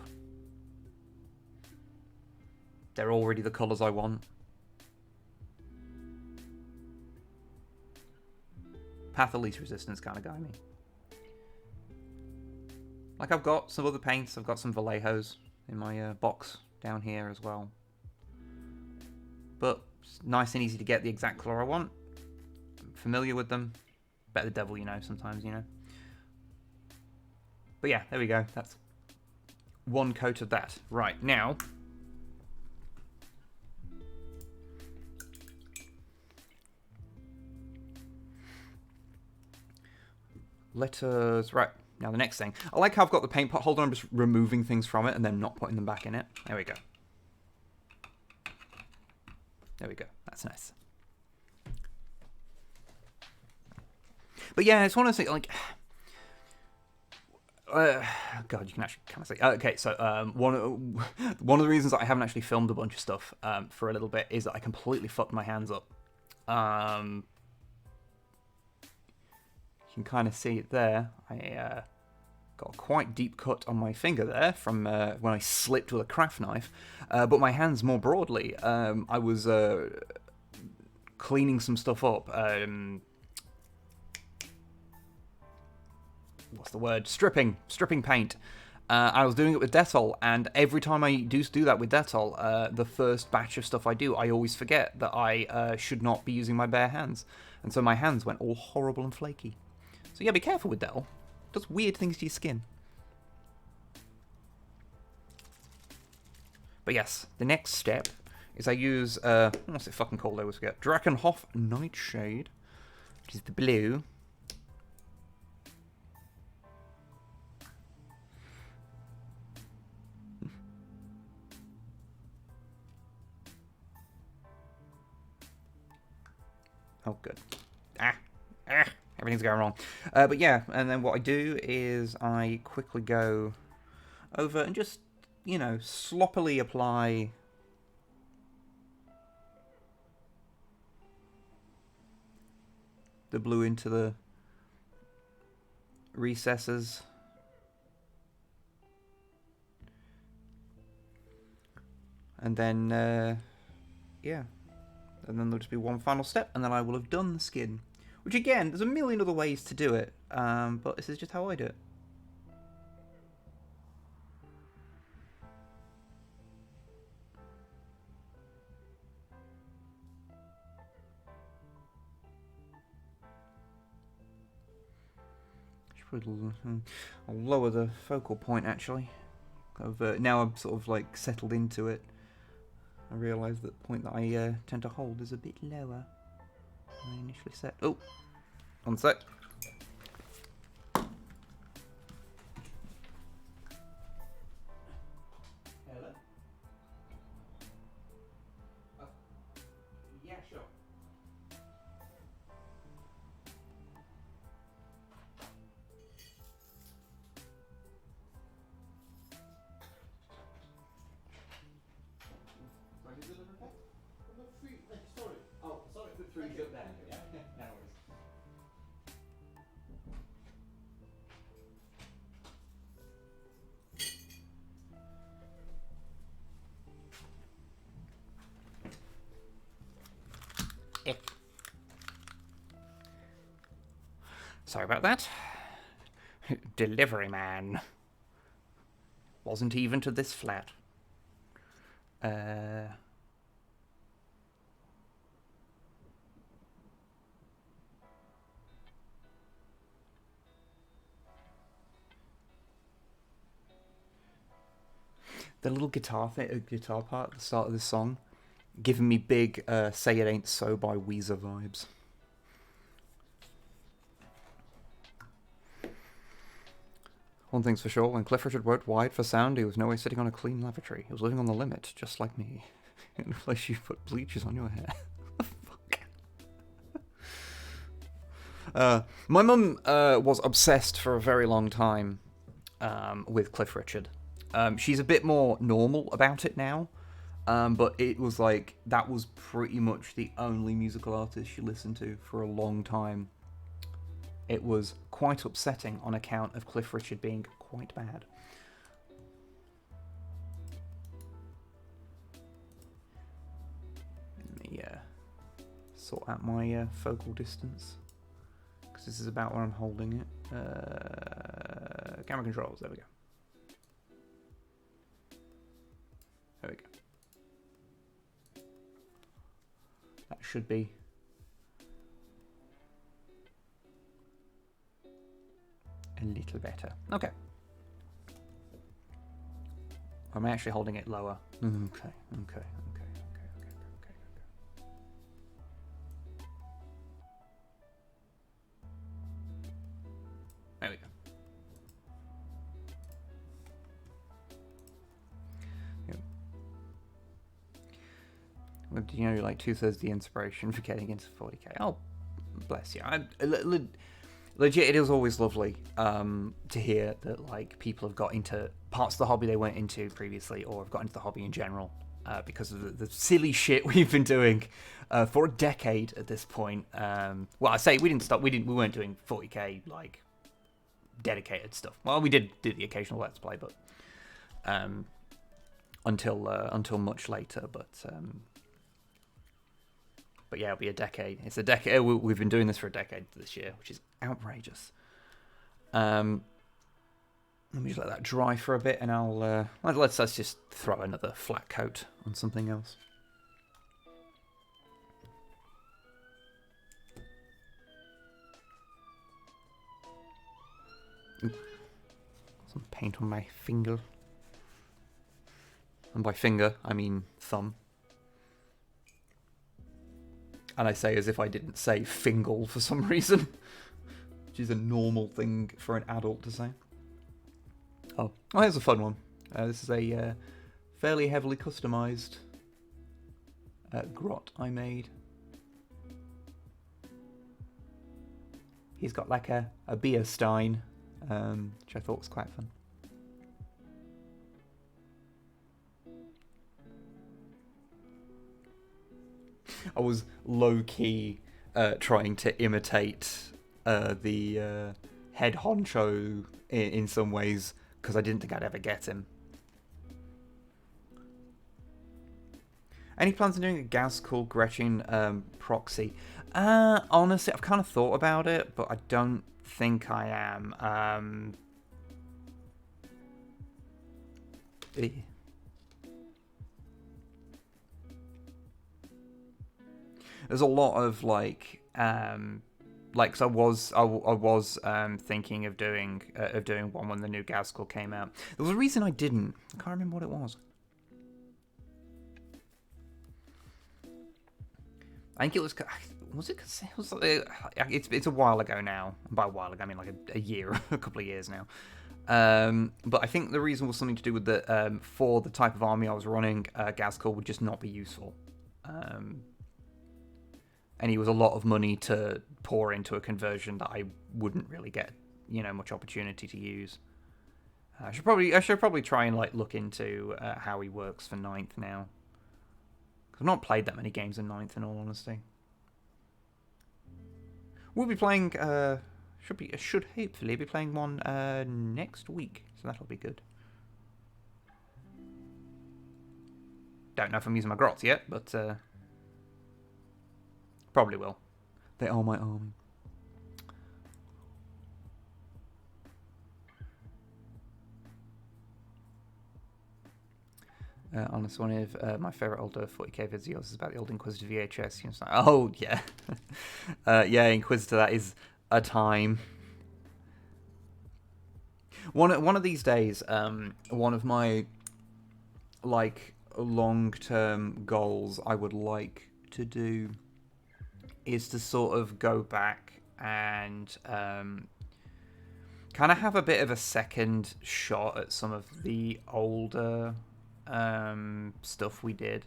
They're already the colours I want. Path of least resistance kind of guy me. Like, I've got some other paints. I've got some Vallejos in my box down here as well. But it's nice and easy to get the exact colour I want. I'm familiar with them. Bet the devil, you know, sometimes, you know. But yeah, there we go. That's one coat of that. Right, now... let us... Right, now the next thing. I like how I've got the paint pot holder. I'm just removing things from it and then not putting them back in it. There we go. There we go. That's nice. But yeah, it's one of those things, like... God, you can actually kind of say... okay, so one of the reasons that I haven't actually filmed a bunch of stuff for a little bit is that I completely fucked my hands up. You can kind of see it there. I got a quite deep cut on my finger there from when I slipped with a craft knife. But my hands more broadly, I was cleaning some stuff up. What's the word? Stripping paint. I was doing it with Dettol, and every time I do that with Dettol, the first batch of stuff I do, I always forget that I should not be using my bare hands. And so my hands went all horrible and flaky. So yeah, be careful with Dettol. It does weird things to your skin. But yes, the next step is I use, what's it fucking called? I always forget. Drakenhof Nightshade, which is the blue. Oh, good. Everything's going wrong. But yeah, and then what I do is I quickly go over and just, you know, sloppily apply the blue into the recesses. And then, yeah. And then there'll just be one final step, and then I will have done the skin. Which, again, there's a million other ways to do it, but this is just how I do it. I'll lower the focal point, actually. Now I'm sort of, like, settled into it. I realise that the point that I tend to hold is a bit lower than I initially set. Oh, one sec. Hello? Yeah, sure. Sorry about that. Delivery man. Wasn't even to this flat. The little guitar part at the start of this song, giving me big Say It Ain't So by Weezer vibes. One thing's for sure, when Cliff Richard worked wide for sound, he was no way sitting on a clean lavatory. He was living on the limit, just like me. In a place you put bleachers on your hair. Fuck. My mum was obsessed for a very long time with Cliff Richard. She's a bit more normal about it now. But it was like, that was pretty much the only musical artist she listened to for a long time. It was quite upsetting on account of Cliff Richard being quite bad. Let me sort out my focal distance, because this is about where I'm holding it. Camera controls, there we go. There we go. That should be a little better. Okay. I'm actually holding it lower. Okay. There we go. You know, like 2/3 the inspiration for getting into 40k. Oh, bless you. Legit, it is always lovely to hear that like people have got into parts of the hobby they weren't into previously, or have got into the hobby in general because of the silly shit we've been doing for a decade at this point. Well, I say we weren't doing 40k like dedicated stuff. Well, we did do the occasional let's play, but until much later. But yeah, it'll be a decade. It's a decade. We've been doing this for a decade this year, which is outrageous. Let me just let that dry for a bit, and I'll let's just throw another flat coat on something else. Some paint on my finger, and by finger I mean thumb. And I say as if I didn't say fingal for some reason, which is a normal thing for an adult to say. Oh, here's a fun one. This is a fairly heavily customized grot I made. He's got like a beer stein, which I thought was quite fun. I was low-key trying to imitate the head honcho in some ways, because I didn't think I'd ever get him. Any plans on doing a Gazkul Gretchen proxy? Honestly, I've kind of thought about it, but I don't think I am. There's a lot of like so I was thinking of doing one when the new Gazkul came out. There was a reason I didn't. I can't remember what it was. I think it was it? Cause it's a while ago now. By a while ago, I mean like a year, a couple of years now. But I think the reason was something to do with the for the type of army I was running, Gazkul would just not be useful. And he was a lot of money to pour into a conversion that I wouldn't really get, much opportunity to use. I should probably try and like look into how he works for 9th now. I've not played that many games in 9th, in all honesty. We'll be playing. Should hopefully be playing one next week, so that'll be good. Don't know if I'm using my grots yet, but. Probably will. They are my army. Honest, one of my favourite older 40k videos is about the old Inquisitor VHS. Like, oh, yeah. Yeah, Inquisitor, that is a time. One of these days, one of my, like, long-term goals I would like to do is to sort of go back and kind of have a bit of a second shot at some of the older stuff we did,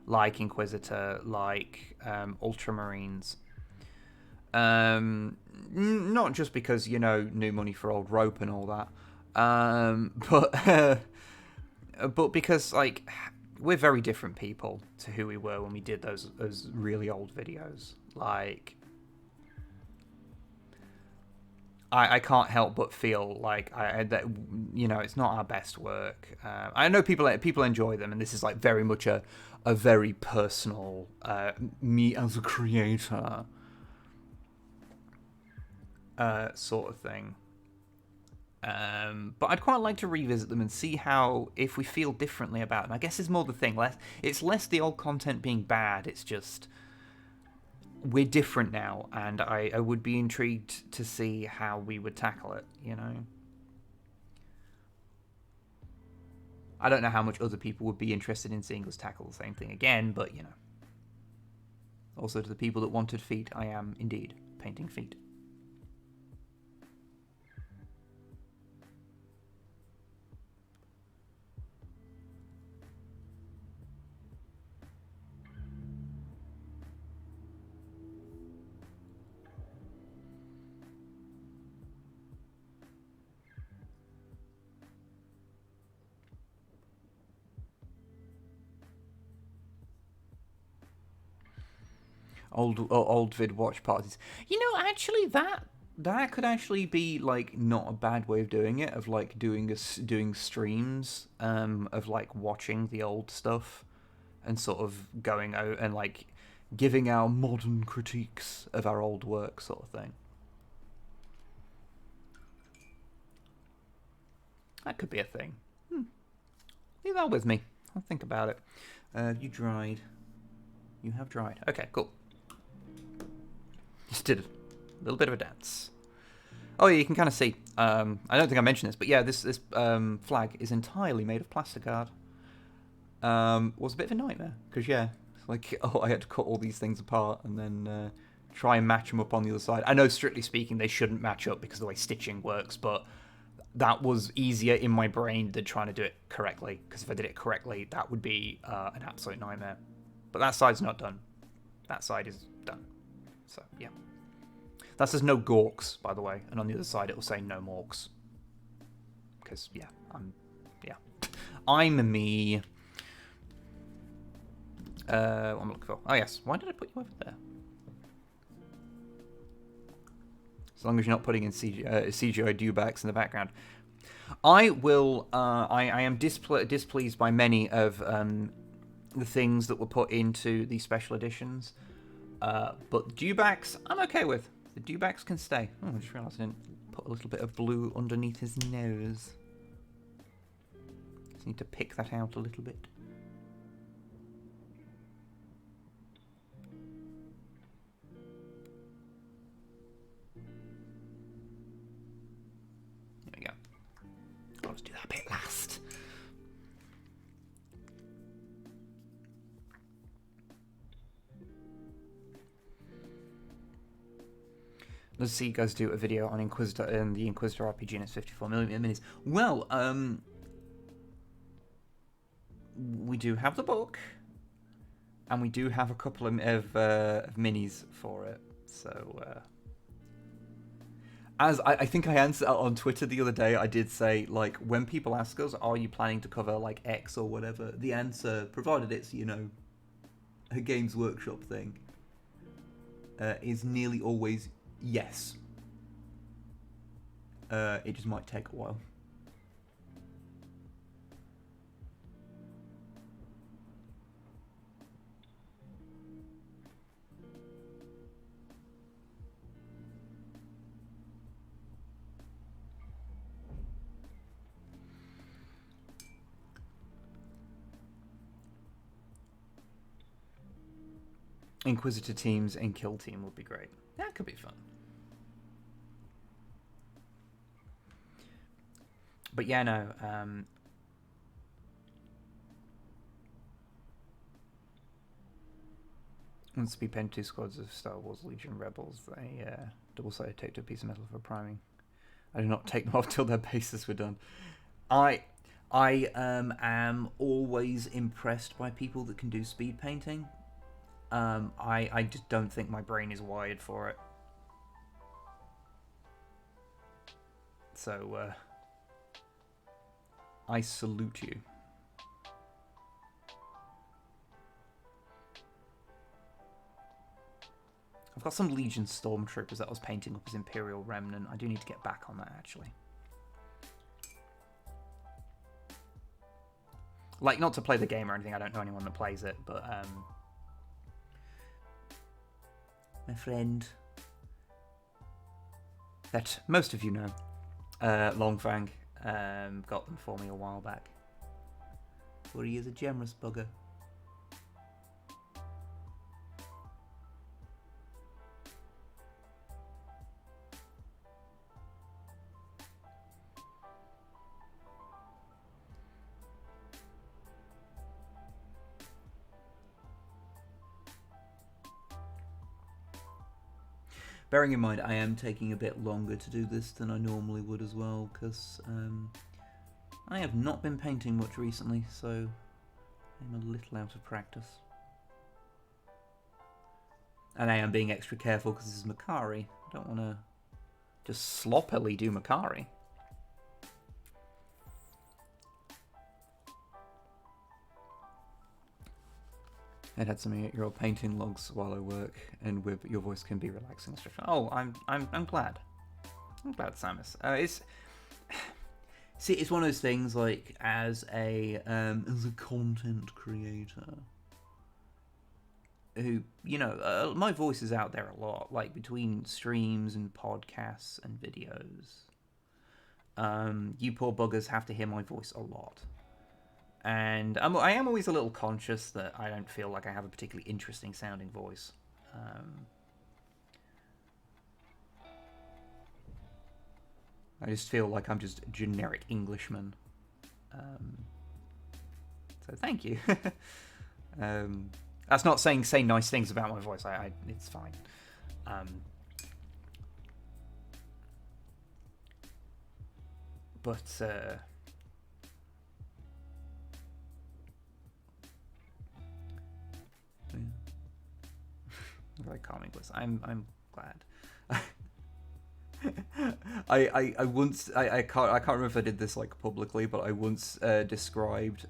like Inquisitor, like Ultramarines. Not just because, new money for old rope and all that, but but because like we're very different people to who we were when we did those really old videos. Like, I can't help but feel like that it's not our best work. I know people enjoy them, and this is like very much a very personal me as a creator sort of thing. But I'd quite like to revisit them and see if we feel differently about them. I guess it's more the thing. It's less the old content being bad. It's just we're different now, and I would be intrigued to see how we would tackle it. I don't know how much other people would be interested in seeing us tackle the same thing again, but Also, to the people that wanted feet, I am indeed painting feet. Old vid watch parties. Actually, that could actually be like not a bad way of doing it. Of like doing streams of like watching the old stuff and sort of going out and like giving our modern critiques of our old work, sort of thing. That could be a thing. Leave that with me. I'll think about it. You dried. You have dried. Okay, cool. Just did a little bit of a dance. Oh yeah, you can kind of see. I don't think I mentioned this, but yeah, this flag is entirely made of plasticard. Was a bit of a nightmare because I had to cut all these things apart and then try and match them up on the other side. I know, strictly speaking, they shouldn't match up because of the way stitching works, but that was easier in my brain than trying to do it correctly. Because if I did it correctly, that would be an absolute nightmare. But that side's not done. That side is done. So yeah. That says no gorks, by the way, and on the other side it will say no morks. Because I'm me. What am I looking for? Oh yes, why did I put you over there? As long as you're not putting in CGI dewbacks in the background. I will. I am displeased by many of the things that were put into the special editions, but dewbacks I'm okay with. The dewbacks can stay. Oh, I just realised I didn't put a little bit of blue underneath his nose. Just need to pick that out a little bit. There we go. I'll just do that bit last. Let's see you guys do a video on Inquisitor and the Inquisitor RPG and its 54mm minis. Well, we do have the book, and we do have a couple of minis for it. So, as I think I answered on Twitter the other day, I did say, like, when people ask us, are you planning to cover, like, X or whatever, the answer, provided it's, a Games Workshop thing, is nearly always yes. It just might take a while. Inquisitor teams and kill team would be great. That could be fun. But yeah, no. Once we pen 2 squads of Star Wars Legion Rebels, they double-sided tape to a piece of metal for priming. I do not take them off till their bases were done. I am always impressed by people that can do speed painting. I just don't think my brain is wired for it. So, I salute you. I've got some Legion Stormtroopers that I was painting up as Imperial Remnant. I do need to get back on that, actually. Like, not to play the game or anything, I don't know anyone that plays it, but, my friend, that most of you know, Longfang, got them for me a while back. For he is a generous bugger. Bearing in mind, I am taking a bit longer to do this than I normally would as well, because I have not been painting much recently, so I'm a little out of practice. And I am being extra careful because this is Makari. I don't want to just sloppily do Makari. I'd had some 8-year-old painting logs while I work, and with your voice can be relaxing. Oh, I'm glad. I'm glad, Samus. See, it's one of those things. Like as a content creator, who my voice is out there a lot. Like between streams and podcasts and videos, you poor buggers have to hear my voice a lot. And I am always a little conscious that I don't feel like I have a particularly interesting sounding voice. I just feel like I'm just a generic Englishman. So thank you. That's not saying say nice things about my voice. It's fine. Very calming voice. I'm glad. I once I can't remember if I did this like publicly, but I once described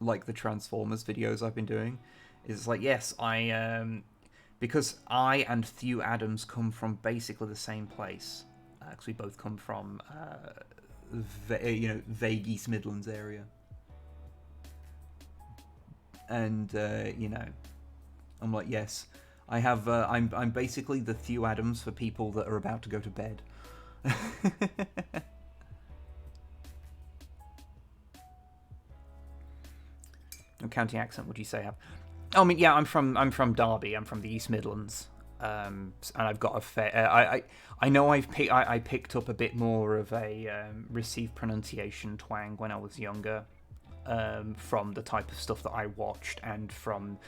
like the Transformers videos I've been doing. It's like, yes, because I and Thew Adams come from basically the same place. Because we both come from vague East Midlands area. And I'm like, yes, I have. I'm basically the Thew Adams for people that are about to go to bed. What county accent would you say I have? I mean, yeah, I'm from Derby. I'm from the East Midlands, and I've got a fair. I know I picked up a bit more of a received pronunciation twang when I was younger. From the type of stuff that I watched and from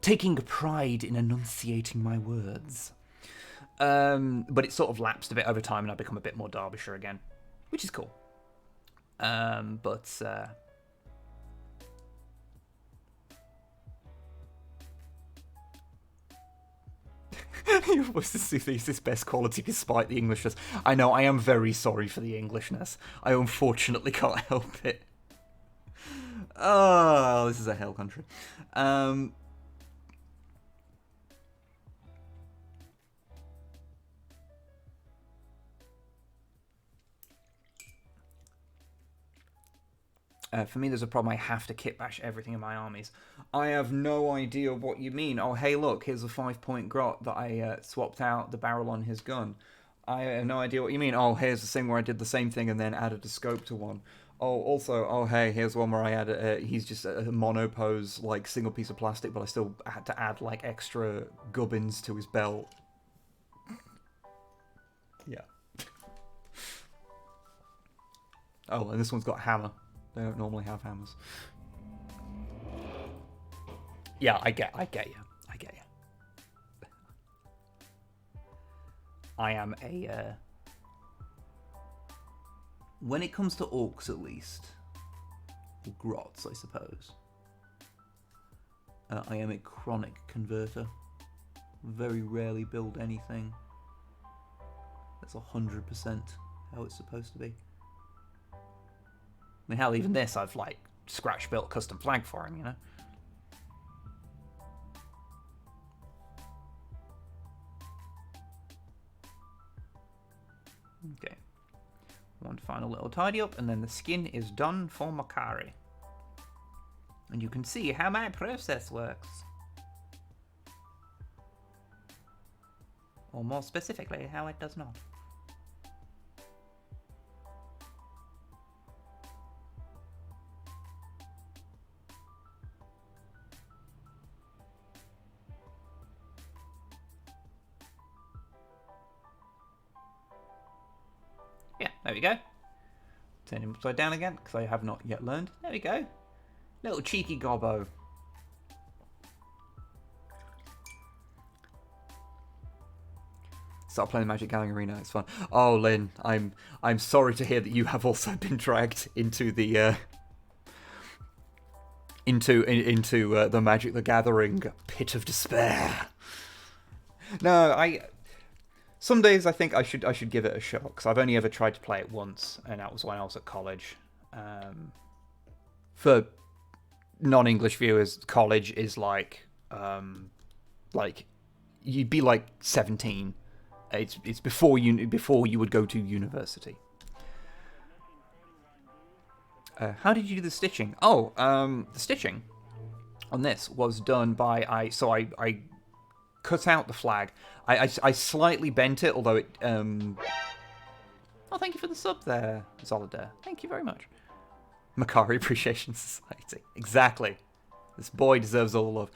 taking pride in enunciating my words. But it sort of lapsed a bit over time and I've become a bit more Derbyshire again, which is cool. Your voice is this best quality despite the Englishness. I know, I am very sorry for the Englishness. I unfortunately can't help it. Oh, this is a hell country. For me, there's a problem. I have to kit bash everything in my armies. I have no idea what you mean. Oh, hey, look, here's a 5-point grot that I swapped out the barrel on his gun. I have no idea what you mean. Oh, here's the thing where I did the same thing and then added a scope to one. Oh, also, oh, hey, here's one where I added, he's just a monopose, like, single piece of plastic, but I still had to add, like, extra gubbins to his belt. Yeah. Oh, and this one's got a hammer. They don't normally have hammers. Yeah, I get you. I am a, when it comes to orcs, at least, or grots, I suppose, I am a chronic converter. Very rarely build anything that's 100% how it's supposed to be. I mean, hell, even this, I've, like, scratch-built custom flag for him, you know? Okay. One final little tidy up, and then the skin is done for Makari. And you can see how my process works. Or more specifically, how it does not. Yeah, there we go. Turn him upside down again, because I have not yet learned. There we go. Little cheeky gobbo. Start playing Magic Gathering Arena, it's fun. Oh, Lynn, I'm sorry to hear that you have also been dragged into the into the Magic the Gathering pit of despair. No, some days I think I should give it a shot, because I've only ever tried to play it once, and that was when I was at college. For non-English viewers, college is like you'd be like 17. It's before you would go to university. How did you do the stitching? Oh, the stitching on this was done by I cut out the flag. I slightly bent it, although it Oh, thank you for the sub there, Zolidare. Thank you very much. Makari Appreciation Society. Exactly. This boy deserves all the love.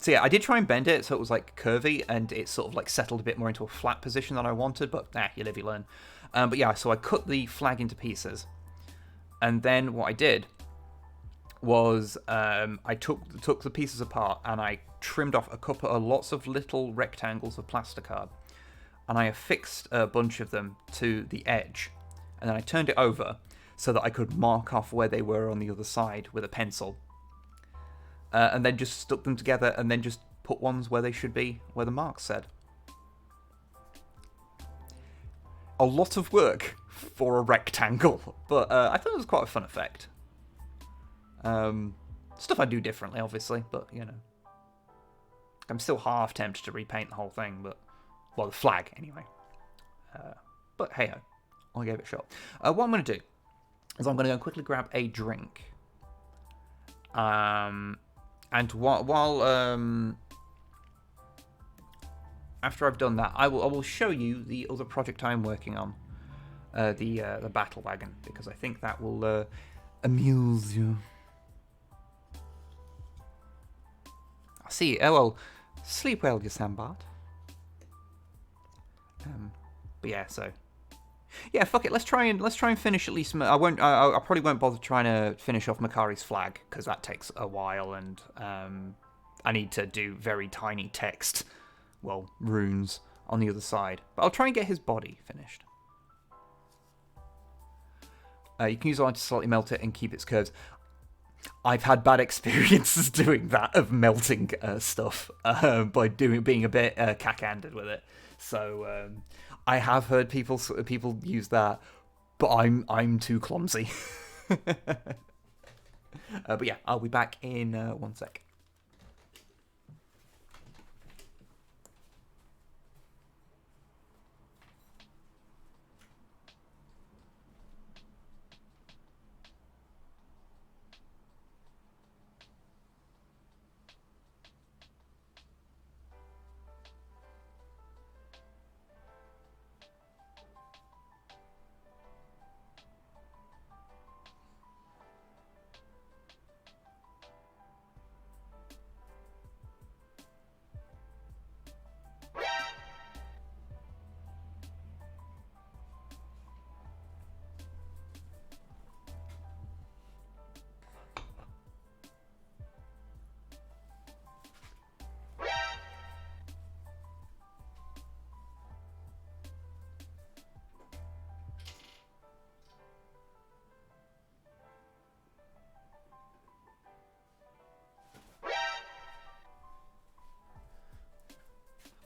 So yeah, I did try and bend it so it was like curvy, and it sort of like settled a bit more into a flat position than I wanted, but you live, you learn. But yeah, so I cut the flag into pieces. And then what I did was I took the pieces apart and I trimmed off lots of little rectangles of plasticard, and I affixed a bunch of them to the edge, and then I turned it over so that I could mark off where they were on the other side with a pencil, and then just stuck them together, and then just put ones where they should be, where the marks said. A lot of work for a rectangle, but I thought it was quite a fun effect. Stuff I do differently, obviously, but, you know. I'm still half tempted to repaint the whole thing, but... Well, the flag, anyway. But hey-ho. I gave it a shot. What I'm going to do is I'm going to go and quickly grab a drink. And while after I've done that, I will show you the other project I'm working on. The Battle Wagon, because I think that will amuse you. I see. Oh well, sleep well, you Sambart. But yeah, so yeah, fuck it. Let's try and finish at least. I probably won't bother trying to finish off Makari's flag, because that takes a while, and I need to do very tiny text, well, runes on the other side. But I'll try and get his body finished. You can use iron to slightly melt it and keep its curves. I've had bad experiences doing that, of melting stuff by being a bit cack-handed with it. So I have heard people use that, but I'm too clumsy. But yeah, I'll be back in 1 sec.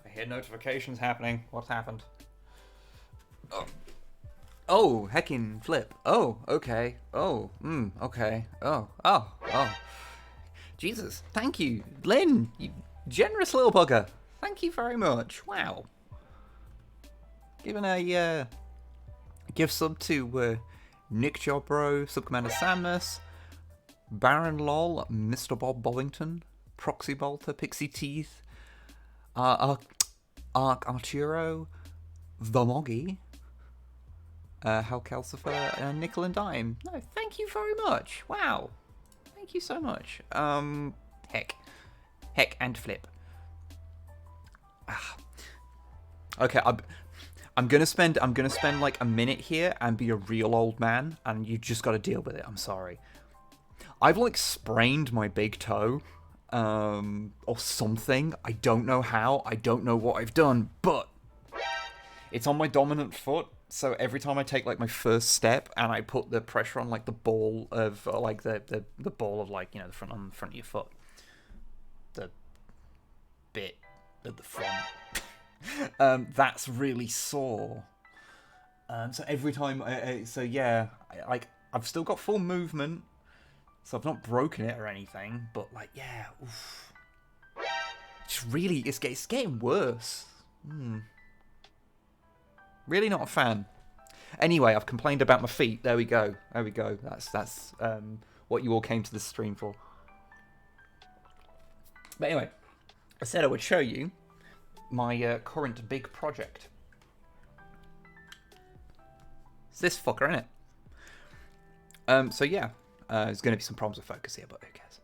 I hear notifications happening. What's happened? Oh, heckin' flip. Oh, okay. Oh, okay. Oh. Jesus, thank you. Lynn, you generous little bugger. Thank you very much. Wow. Given a Give sub to Nick Jobro, Subcommander Samus, Baron Lol, Mr. Bob Bollington, Proxy Bolter, Pixie Teeth, Arc Arturo, The Moggy, Hal Calcifer, and Nickel and Dime. No, thank you very much. Wow. Thank you so much. Heck and flip. Okay, I'm gonna spend like a minute here and be a real old man, and you just got to deal with it. I'm sorry. I've like sprained my big toe, or something. I don't know how. I don't know what I've done, but it's on my dominant foot. So every time I take like my first step and I put the pressure on like the ball of like the ball of like, you know, the front of your foot, the bit at the front. That's really sore. So every time, I've still got full movement, so I've not broken it or anything. But like, yeah, oof. It's getting worse. Really not a fan. Anyway, I've complained about my feet. There we go. That's what you all came to this stream for. But anyway, I said I would show you my current big project. It's this fucker, isn't it? So yeah, there's going to be some problems with focus here, but who cares?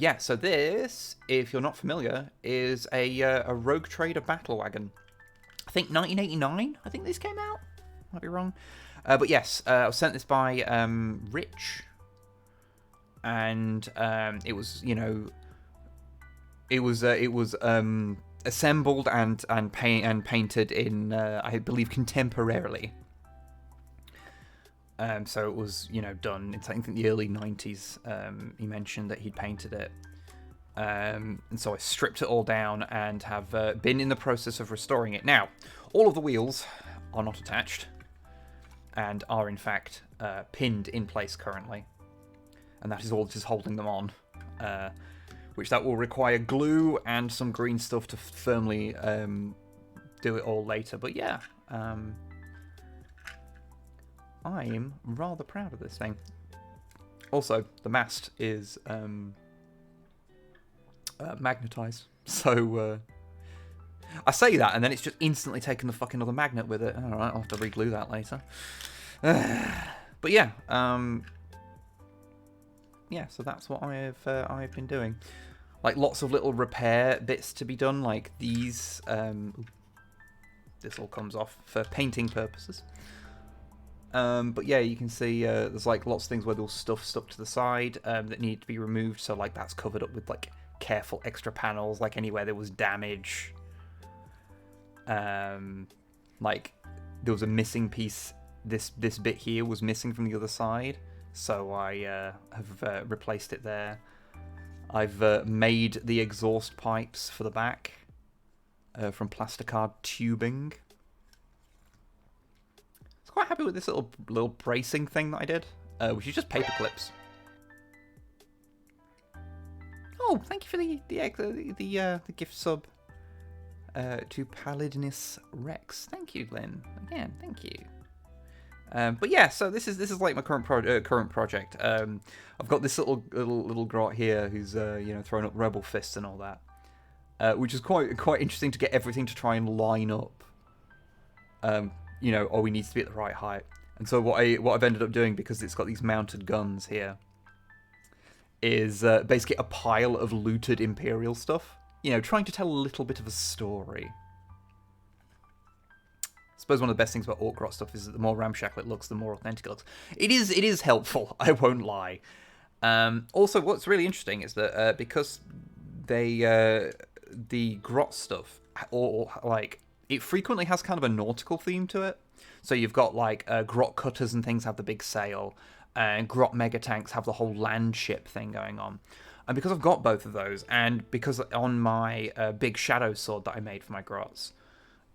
Yeah, so this, if you're not familiar, is a Rogue Trader Battle Wagon. I think 1989, I think this came out. Might be wrong. But yes, I was sent this by Rich. And it was, you know, it was assembled and painted in, I believe, contemporarily. So it was, you know, done in, I think, the early 90s. He mentioned that he'd painted it. And so I stripped it all down and have been in the process of restoring it. Now, all of the wheels are not attached and are, in fact, pinned in place currently. And that is all that is holding them on. Which that will require glue and some green stuff to firmly do it all later. But yeah, I am rather proud of this thing. Also, the mast is magnetized. So I say that, and then it's just instantly taken the fucking other magnet with it. Alright, I'll have to re-glue that later. But yeah, yeah, so that's what I've been doing. Like, lots of little repair bits to be done, like these. This all comes off for painting purposes. But yeah, you can see there's like lots of things where there's stuff stuck to the side that need to be removed. So like that's covered up with like careful extra panels, like anywhere there was damage. Like there was a missing piece. This bit here was missing from the other side. So I have replaced it there. I've made the exhaust pipes for the back from plasticard tubing. I was quite happy with this little bracing thing that I did, which is just paper clips. Oh, thank you for the gift sub to Paladinus Rex. Thank you, Lynn. Again, thank you. But yeah, so this is like my current project. I've got this little grot here who's you know, throwing up rebel fists and all that, which is quite interesting to get everything to try and line up. You know, he needs to be at the right height. And so what I've ended up doing, because it's got these mounted guns here, is basically a pile of looted Imperial stuff. You know, trying to tell a little bit of a story. I suppose one of the best things about Orc Grot stuff is that the more ramshackle it looks, the more authentic it looks. It is helpful, I won't lie. Also, what's really interesting is that because the Grot stuff, or like, it frequently has kind of a nautical theme to it. So you've got like Grot cutters and things have the big sail, and Grot mega tanks have the whole land ship thing going on. And because I've got both of those, and because on my big shadow sword that I made for my Grots,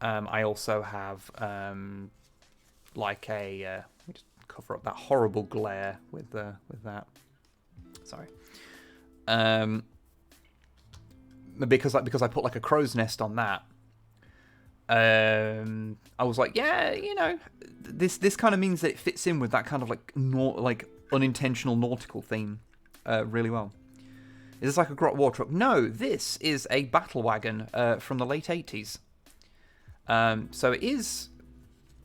I also have like a let me just cover up that horrible glare with that. Sorry. Because I put like a crow's nest on that. I was like, yeah, you know, this kind of means that it fits in with that kind of like unintentional nautical theme really well. Is this like a grot war truck? No, this is a battle wagon from the late 80s. So it is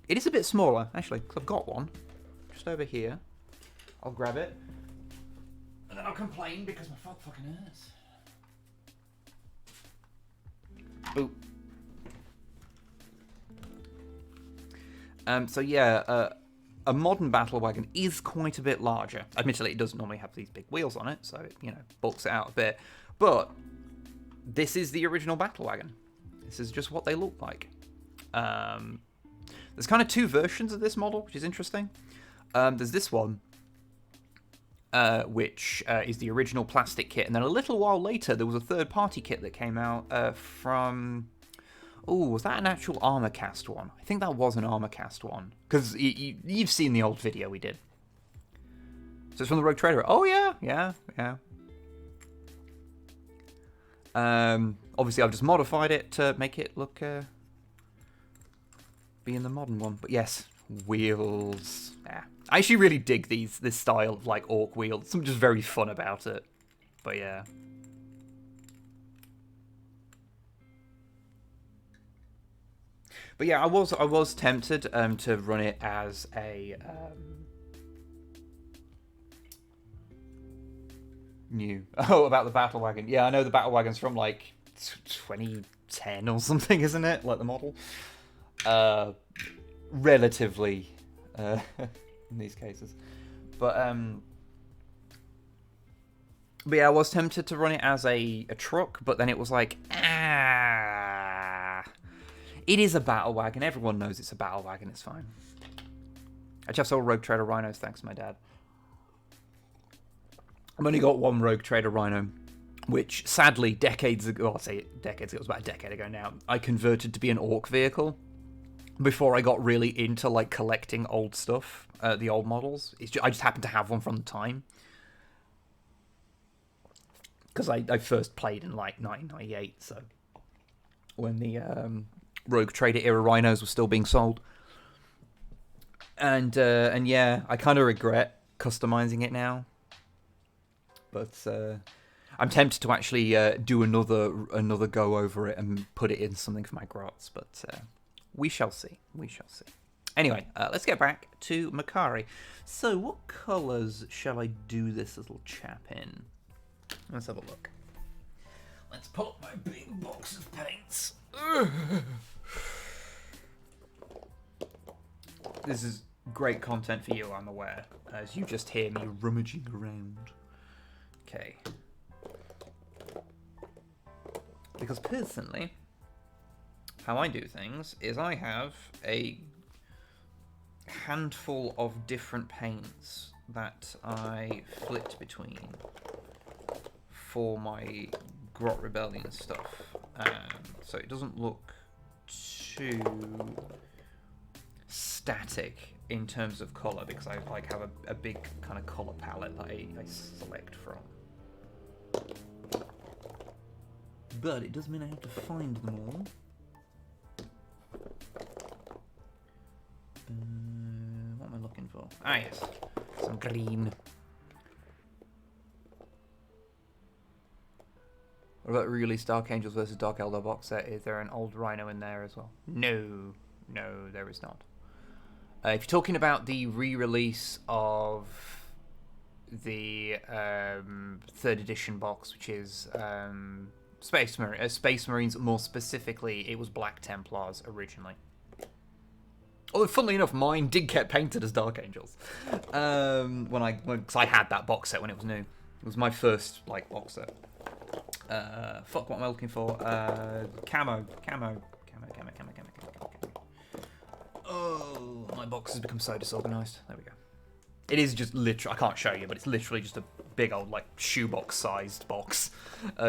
a bit smaller, actually, because I've got one just over here. I'll grab it. And then I'll complain because my foot fucking hurts. Boop. So yeah, a modern battle wagon is quite a bit larger. Admittedly, it doesn't normally have these big wheels on it, so it, you know, bulks it out a bit. But this is the original battle wagon. This is just what they look like. There's kind of two versions of this model, which is interesting. There's this one, which is the original plastic kit, and then a little while later, there was a third-party kit that came out from... Oh, was that an actual armor cast one? I think that was an armor cast one. Because you've seen the old video we did. So it's from the Rogue Trader. Oh, yeah. Obviously, I've just modified it to make it look... be in the modern one. But yes, wheels. Yeah. I actually really dig this style of, like, orc wheels. Something just very fun about it. But yeah. But yeah, I was tempted to run it as a new. Oh, about the battle wagon. Yeah, I know the battle wagon's from like 2010 or something, isn't it? Like the model. Relatively in these cases. But yeah, I was tempted to run it as a truck, but then it was like, it is a battle wagon. Everyone knows it's a battle wagon. It's fine. Actually, I've sold Rogue Trader Rhinos, thanks to my dad. I've only got one Rogue Trader Rhino, which sadly, decades ago, well, I'll say decades ago, it was about a decade ago now, I converted to be an orc vehicle before I got really into like collecting old stuff, the old models. I just happened to have one from the time. Because I first played in like 1998, so when the Rogue Trader era Rhinos were still being sold. And yeah, I kind of regret customizing it now. But I'm tempted to actually do another go over it and put it in something for my grots. But we shall see. We shall see. Anyway, let's get back to Makari. So what colours shall I do this little chap in? Let's have a look. Let's pull up my big box of paints. This is great content for you, I'm aware, as you just hear me rummaging around. Okay. Because personally, how I do things is I have a handful of different paints that I flipped between for my Grot Rebellion stuff. So it doesn't look too static in terms of colour, because I like have a big kind of colour palette that I select from. But it does mean I have to find them all. What am I looking for? Ah yes, some green. What about the re-release Dark Angels versus Dark Eldar box set? Is there an old Rhino in there as well? No, there is not. If you're talking about the re-release of the 3rd edition box, which is Space Marines, more specifically, it was Black Templars originally. Although, funnily enough, mine did get painted as Dark Angels because I had that box set when it was new. It was my first like box set. Fuck, what am I looking for? Camo. Oh, my box has become so disorganized. There we go. It is just literally, I can't show you, but it's literally just a big old like shoebox-sized box,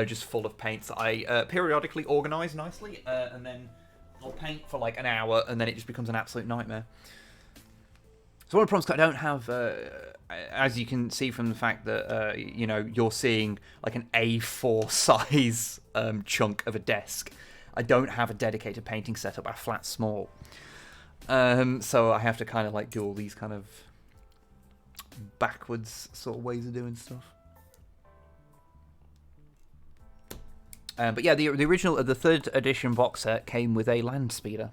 just full of paints that I periodically organize nicely, and then I'll paint for like an hour, and then it just becomes an absolute nightmare. So one of the problems I don't have, as you can see from the fact that you know, you're seeing like an A4 size chunk of a desk. I don't have a dedicated painting setup. I flat small. So I have to kind of like do all these kind of backwards sort of ways of doing stuff. But yeah, the original, the 3rd edition box set came with a land speeder.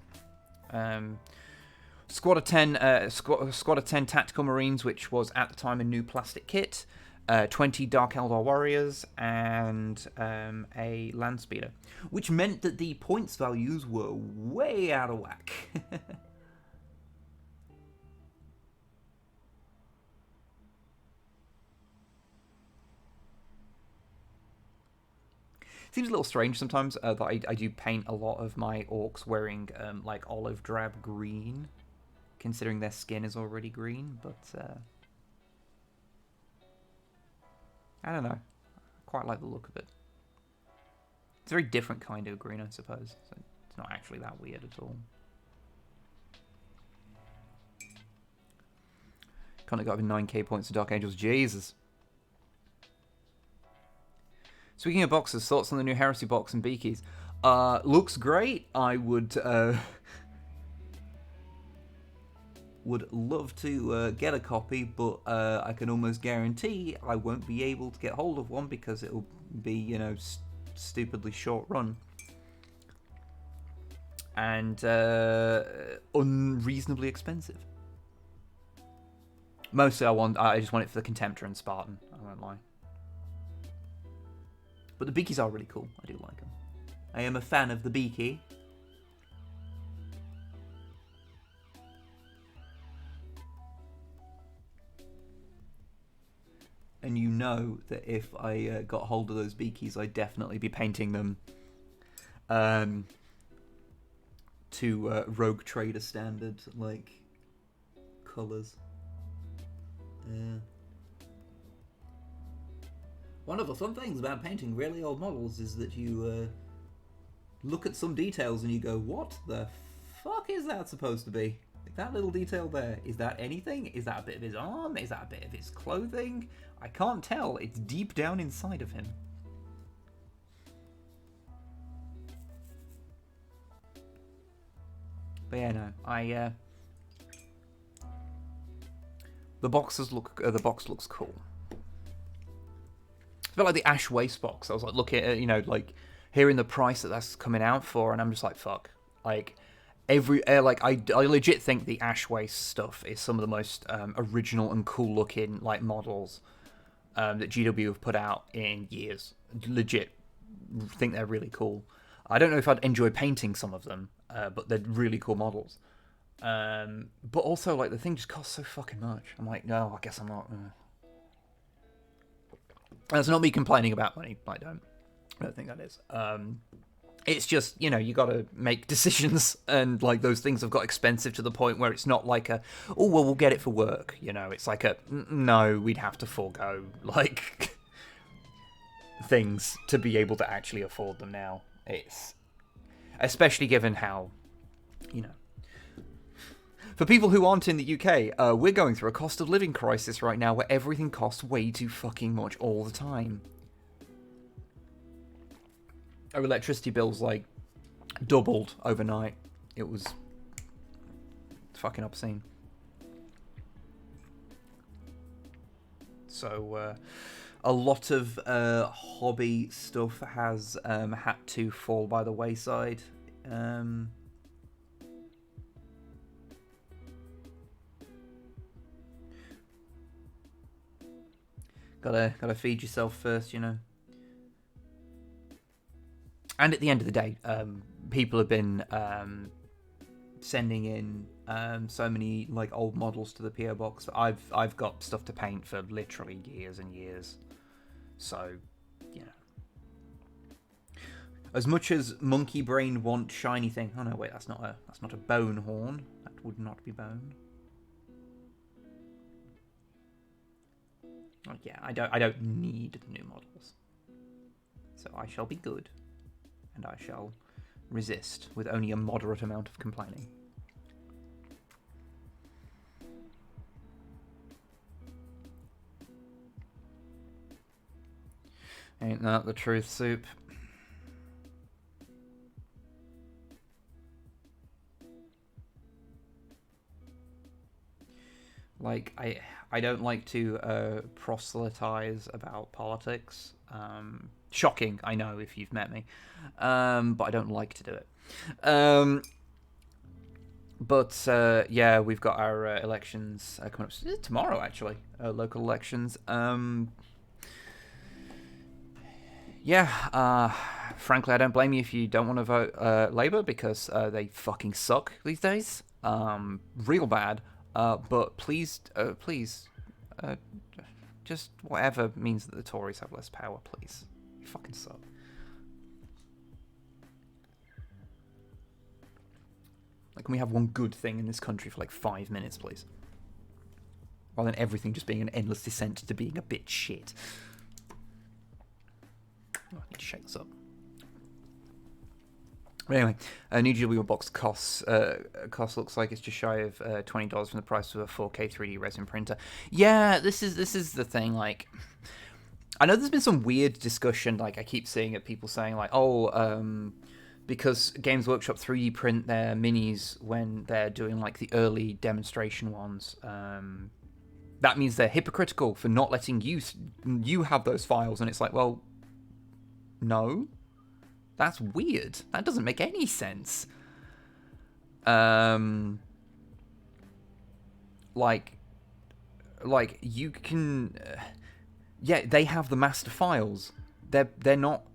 Squad of 10 tactical marines, which was at the time a new plastic kit. 20 Dark Eldar warriors and a land speeder, which meant that the points values were way out of whack. Seems a little strange sometimes that I do paint a lot of my orcs wearing like olive drab green, considering their skin is already green, but I don't know. I quite like the look of it. It's a very different kind of green, I suppose. So it's not actually that weird at all. Kind of got over 9k points to Dark Angels. Jesus. Speaking of boxes, thoughts on the new Heresy box and Beakies? Looks great. I would love to get a copy, but I can almost guarantee I won't be able to get hold of one because it'll be, you know, stupidly short run and unreasonably expensive. Mostly I just want it for the Contemptor and Spartan, I won't lie. But the Beakies are really cool. I do like them. I am a fan of the Beaky. And you know that if I got hold of those Beakies, I'd definitely be painting them to Rogue Trader standard, like, colours. Yeah. One of the fun things about painting really old models is that you look at some details and you go, what the fuck is that supposed to be? Like that little detail there, is that anything? Is that a bit of his arm? Is that a bit of his clothing? I can't tell. It's deep down inside of him. But yeah, no, the box looks cool. It's a bit like the Ash Waste box. I was like looking at, you know, like hearing the price that's coming out for, and I'm just like, fuck. Like I legit think the Ash Waste stuff is some of the most original and cool looking like models that GW have put out in years. Legit think they're really cool. I don't know if I'd enjoy painting some of them, but they're really cool models. But also like the thing just costs so fucking much. I'm like, no, I guess I'm not. That's not me complaining about money. I don't think that is. It's just, you know, you got to make decisions, and like those things have got expensive to the point where it's not like a, oh well, we'll get it for work. You know, it's like a, no, we'd have to forego like things to be able to actually afford them now. It's especially given how, you know. For people who aren't in the UK, we're going through a cost of living crisis right now where everything costs way too fucking much all the time. Our electricity bills, like, doubled overnight. It was fucking obscene. So, a lot of hobby stuff has had to fall by the wayside. Gotta feed yourself first, you know. And at the end of the day, people have been sending in so many like old models to the PO box. I've got stuff to paint for literally years and years. So, you know. As much as Monkey Brain want shiny thing. Oh no, wait, that's not a bone horn. That would not be bone. Oh, yeah, I don't need new models. So I shall be good. And I shall resist with only a moderate amount of complaining. Ain't that the truth, Soup? Like, I don't like to proselytize about politics. Shocking, I know, if you've met me. But I don't like to do it. Yeah, we've got our elections coming up tomorrow, actually. Local elections. Frankly, I don't blame you if you don't want to vote Labour, because they fucking suck these days. Real bad. But please, just whatever means that the Tories have less power, please. You fucking suck. Like, can we have one good thing in this country for like 5 minutes, please? Rather than everything just being an endless descent to being a bit shit. Oh, I need to shake this up. But anyway, a new GW box costs looks like it's just shy of $20 from the price of a 4K 3D resin printer. Yeah, this is the thing. Like, I know there's been some weird discussion. Like, I keep seeing it, people saying like, because Games Workshop 3D print their minis when they're doing like the early demonstration ones. That means they're hypocritical for not letting you have those files, and it's like, well, no. That's weird. That doesn't make any sense. Like you can, yeah, they have the master files. They're not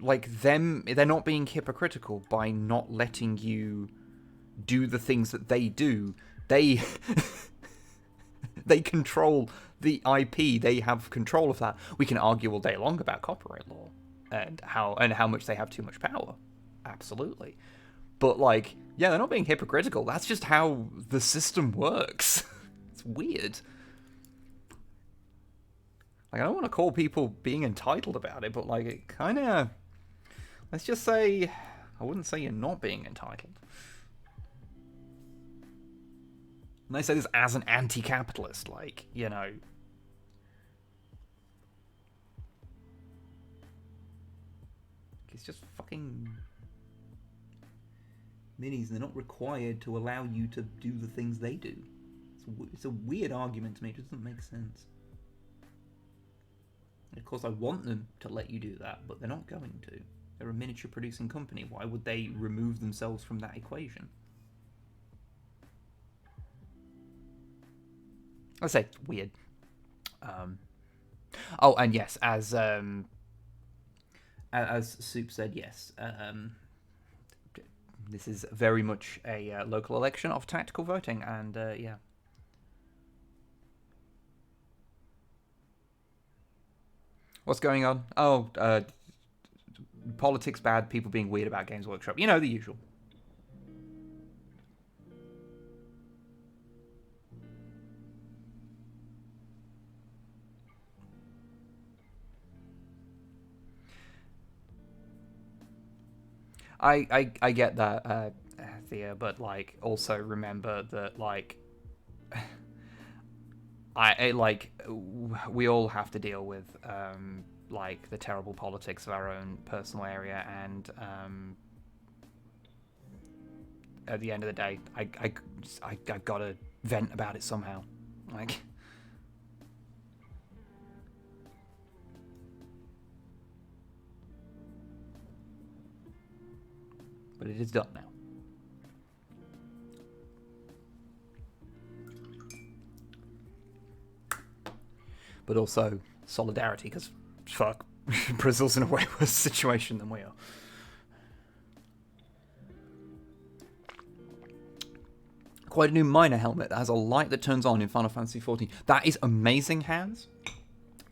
like them. They're not being hypocritical by not letting you do the things that they do. They they control the IP. They have control of that. We can argue all day long about copyright law and how much they have too much power. Absolutely. But like, yeah, they're not being hypocritical. That's just how the system works. It's weird. Like, I don't want to call people being entitled about it, but like, it kind of, let's just say, I wouldn't say you're not being entitled. And I say this as an anti-capitalist, like, you know. It's just fucking minis. They're not required to allow you to do the things they do. It's a weird argument to me. It doesn't make sense. And of course, I want them to let you do that, but they're not going to. They're a miniature producing company. Why would they remove themselves from that equation? I say it's weird. Oh, and yes, as Soup said, yes. This is very much a local election of tactical voting, and yeah. What's going on? Oh, politics bad, people being weird about Games Workshop. You know, the usual. I get that, Thea, but like, also remember that like, we all have to deal with like the terrible politics of our own personal area, and at the end of the day, I gotta vent about it somehow, like. But it is done now. But also solidarity, because fuck, Brazil's in a way worse situation than we are. Quite a new miner helmet that has a light that turns on in Final Fantasy XIV. That is amazing, Hans.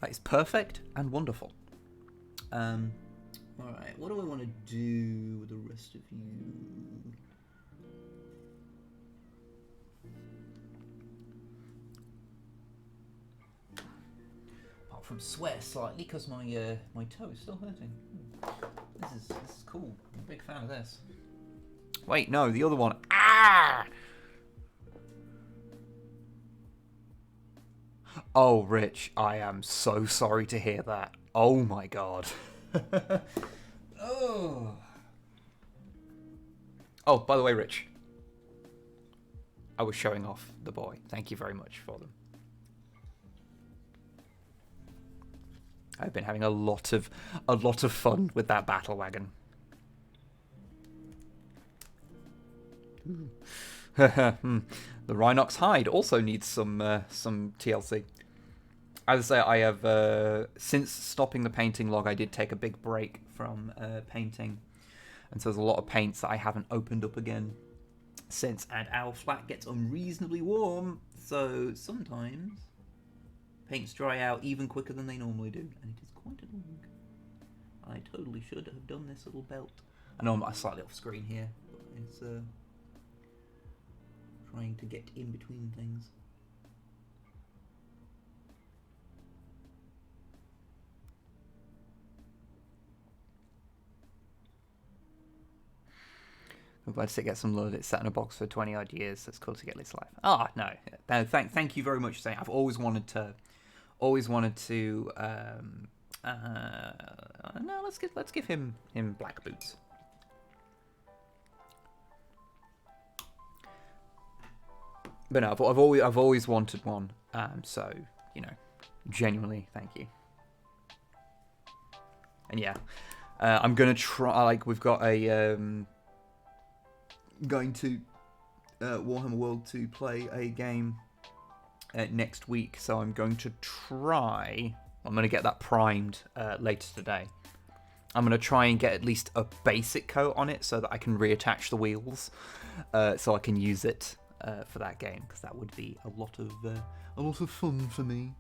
That is perfect and wonderful. Alright, what do I want to do with the rest of you? Apart from sweat slightly, because my toe is still hurting. This is cool. I'm a big fan of this. Wait, no, the other one. Ah! Oh, Rich, I am so sorry to hear that. Oh my god. Oh. Oh, by the way, Rich, I was showing off the boy. Thank you very much for them. I've been having a lot of fun with that battle wagon. The Rhinox hide also needs some TLC. As I say, I have since stopping the painting log, I did take a big break from painting, and so there's a lot of paints that I haven't opened up again since. And our flat gets unreasonably warm, so sometimes paints dry out even quicker than they normally do, and it is quite annoying. I totally should have done this little belt. I know I'm slightly off screen here, but it's trying to get in between things. I'm glad to get some love. It's sat in a box for 20 odd years. That's cool to get this life. Ah, no. Thank you very much for saying. I've always wanted to. No, let's give him black boots. But no, I've always wanted one. So you know, genuinely, thank you. And yeah, I'm gonna try. Like we've got a going to Warhammer World to play a game next week, so I'm going to try. I'm going to get that primed later today. I'm going to try and get at least a basic coat on it so that I can reattach the wheels, so I can use it for that game, because that would be a lot of fun for me.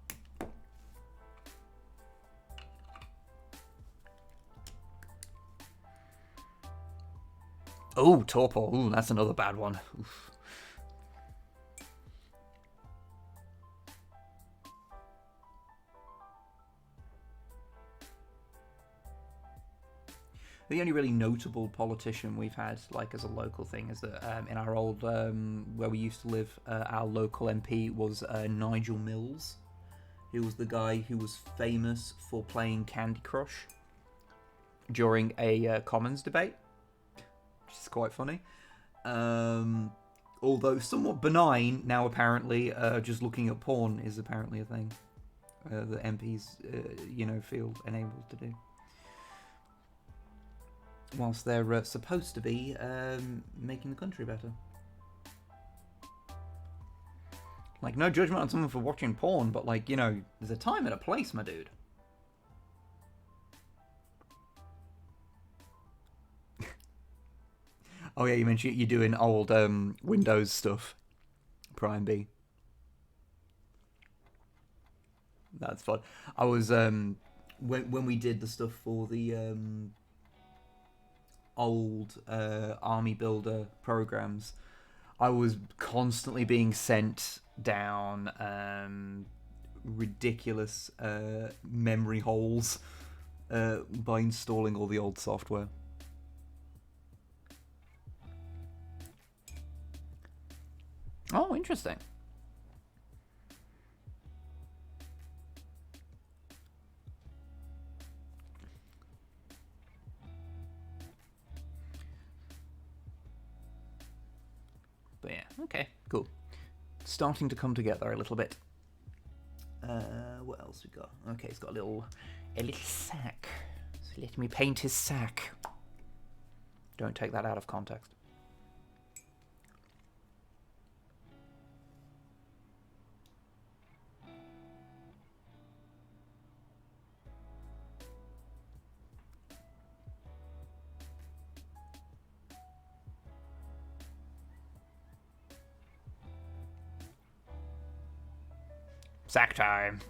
Oh, Torpor. Ooh, that's another bad one. Oof. The only really notable politician we've had, like as a local thing, is that in our old where we used to live, our local MP was Nigel Mills, who was the guy who was famous for playing Candy Crush during a Commons debate, which is quite funny. Although somewhat benign now, apparently, just looking at porn is apparently a thing that MPs, feel enabled to do. Whilst they're supposed to be making the country better. Like, no judgment on someone for watching porn, but, like, there's a time and a place, my dude. Oh yeah, you mentioned you're doing old Windows stuff. Prime B. That's fun. I was when we did the stuff for the old army builder programs, I was constantly being sent down ridiculous memory holes by installing all the old software. Oh, interesting. But yeah, okay, cool. Starting to come together a little bit. What else we got? Okay, he's got a little sack. So let me paint his sack. Don't take that out of context. Sack time.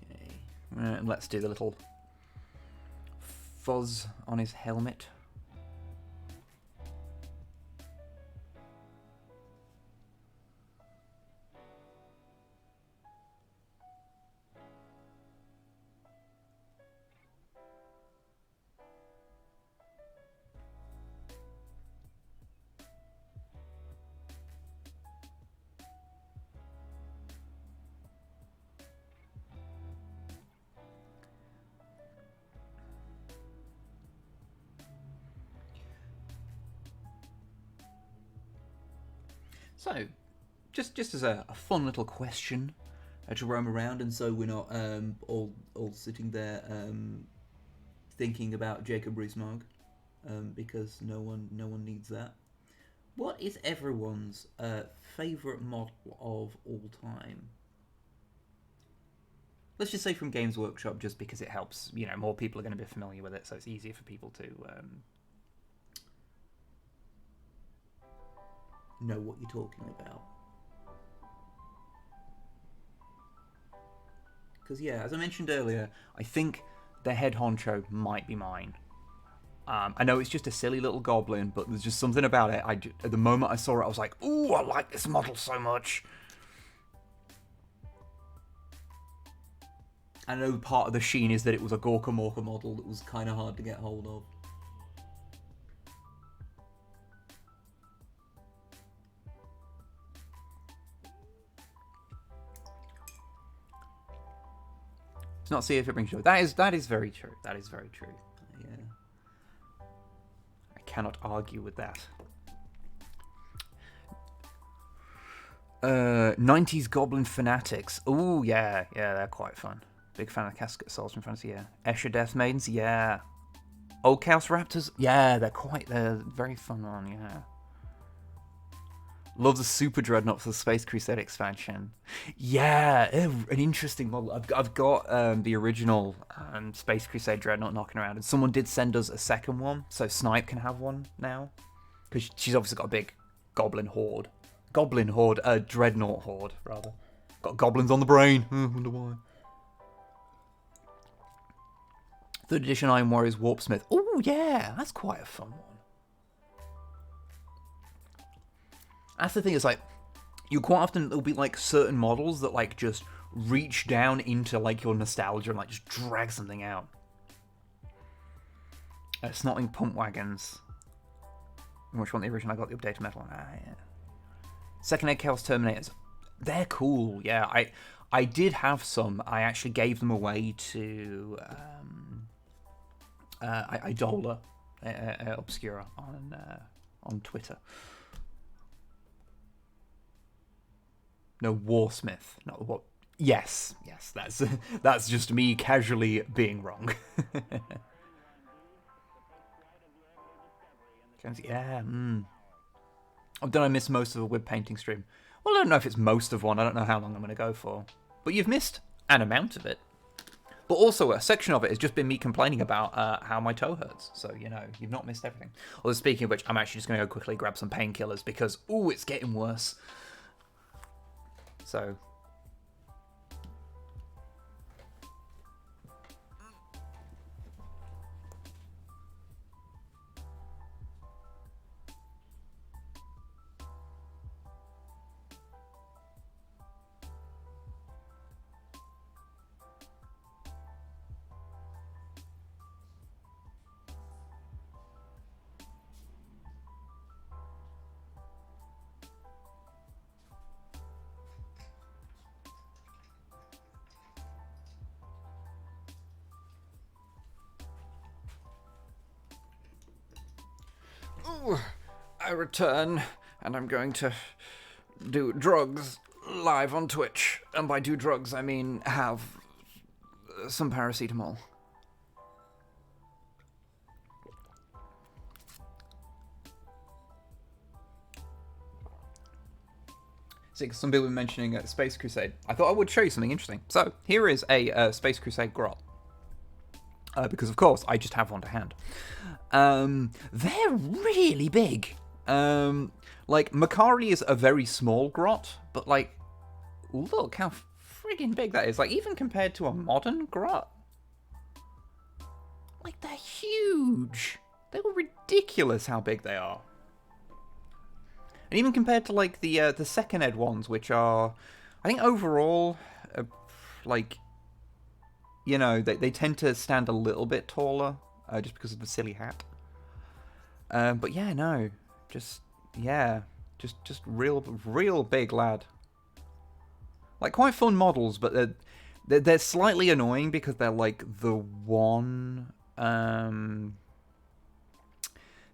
Okay, and let's do the little fuzz on his helmet. So, just as a fun little question to roam around, and so we're not all sitting there thinking about Jacob Rees-Mogg, because no one needs that. What is everyone's favourite model of all time? Let's just say from Games Workshop, just because it helps. You know, more people are going to be familiar with it, so it's easier for people to know what you're talking about. Because, yeah, as I mentioned earlier, I think the head honcho might be mine. I know it's just a silly little goblin, but there's just something about it. At the moment I saw it, I was like, ooh, I like this model so much. I know part of the sheen is that it was a Gorka Morka model that was kind of hard to get hold of. Let's not see if it brings joy. That is very true. That is very true. Yeah. I cannot argue with that. 90s Goblin Fanatics. Ooh, yeah, they're quite fun. Big fan of Casket Souls from Fantasy, yeah. Escher Death Maidens, yeah. Old Chaos Raptors, yeah, they're very fun one, yeah. Love the Super Dreadnought for the Space Crusade expansion. Yeah, an interesting model. I've got the original Space Crusade Dreadnought knocking around, and someone did send us a second one, so Snipe can have one now. Because she's obviously got a big Goblin Horde. Dreadnought Horde, rather. Got goblins on the brain. I wonder why. 3rd edition Iron Warriors Warpsmith. Oh, yeah, that's quite a fun one. That's the thing, it's like, you quite often, there'll be like certain models that like just reach down into like your nostalgia and like just drag something out. Snotling Pump Wagons. Which one the original? I got the updated metal one. Yeah. Second Egg Chaos Terminators. They're cool, yeah. I did have some. I actually gave them away to Idola Obscura on Twitter. No, Warsmith. Not what? Yes. That's just me casually being wrong. Yeah. Did I miss most of the Wib painting stream? Well, I don't know if it's most of one. I don't know how long I'm going to go for. But you've missed an amount of it. But also, a section of it has just been me complaining about how my toe hurts. So, you know, you've not missed everything. Although, speaking of which, I'm actually just going to go quickly grab some painkillers because, ooh, it's getting worse. So... I return, and I'm going to do drugs live on Twitch. And by do drugs, I mean have some paracetamol. See, some people were mentioning Space Crusade. I thought I would show you something interesting. So, here is a Space Crusade grot. Because, of course, I just have one to hand. They're really big. Like, Makari is a very small grot, but, like, look how friggin' big that is. Like, even compared to a modern grot. Like, they're huge. They're ridiculous how big they are. And even compared to, like, the second ed ones, which are, I think overall, like... You know, they tend to stand a little bit taller, just because of the silly hat. But yeah, no, just real big lad. Like, quite fun models, but they're slightly annoying because they're like the one.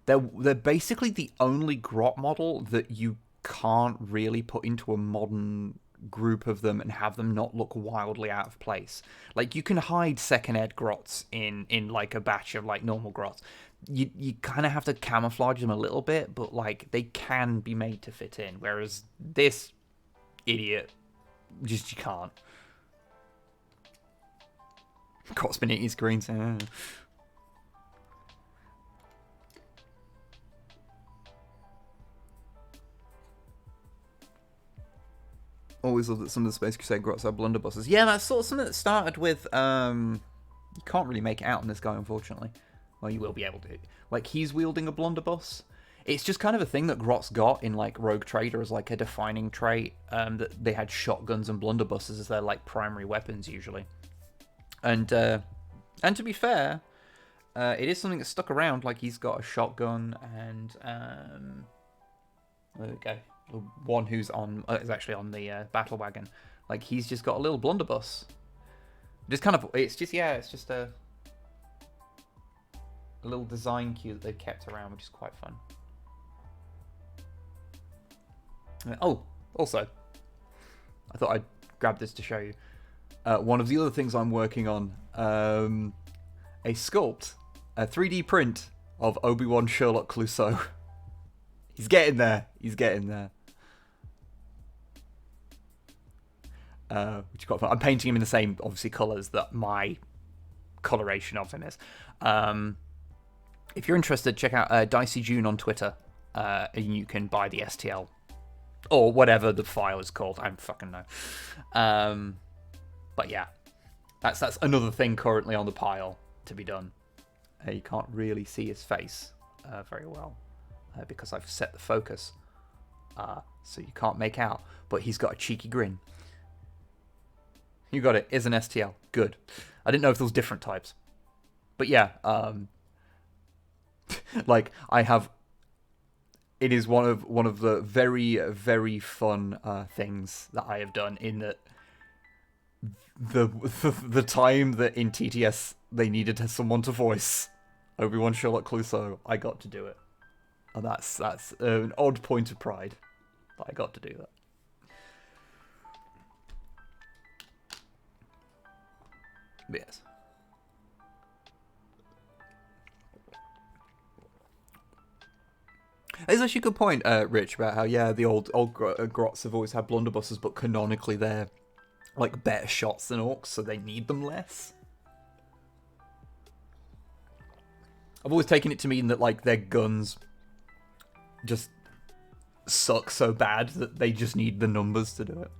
They're basically the only grot model that you can't really put into a modern group of them and have them not look wildly out of place. Like, you can hide second ed grots in like a batch of like normal grots. You kind of have to camouflage them a little bit, but like they can be made to fit in, whereas this idiot just, you can't. Grot's been eating his greens. Always love that some of the Space Crusade grots are blunderbusses. Yeah, that's sort of something that started with, you can't really make it out on this guy, unfortunately. Well, you will be able to. Like, he's wielding a blunderbuss. It's just kind of a thing that grots got in, like, Rogue Trader as, like, a defining trait, that they had shotguns and blunderbusses as their, like, primary weapons, usually. And to be fair, it is something that stuck around. Like, he's got a shotgun and, there we go. The one who's on is actually on the battle wagon. Like, he's just got a little blunderbuss. Just kind of, it's just, yeah, it's just a little design cue that they've kept around, which is quite fun. Oh, also, I thought I'd grab this to show you. One of the other things I'm working on, a sculpt, a 3D print of Obi-Wan Sherlock Clouseau. He's getting there. He's getting there. Which is quite fun. I'm painting him in the same, obviously, colours that my coloration of him is. If you're interested, check out Dicey June on Twitter, and you can buy the STL. Or whatever the file is called. I don't fucking know. But yeah, that's another thing currently on the pile to be done. You can't really see his face very well. Because I've set the focus, so you can't make out, but he's got a cheeky grin. You got it. Is an STL. Good. I didn't know if there was different types, but yeah, like I have. It is one of the very, very fun things that I have done. In that the time that in TTS they needed someone to voice Obi-Wan Sherlock Clouseau, I got to do it. And that's an odd point of pride that I got to do that. But yes. It's actually a good point, Rich, about how, yeah, the old grots have always had blunderbusses, but canonically they're, like, better shots than orcs, so they need them less. I've always taken it to mean that, like, their guns just suck so bad that they just need the numbers to do it.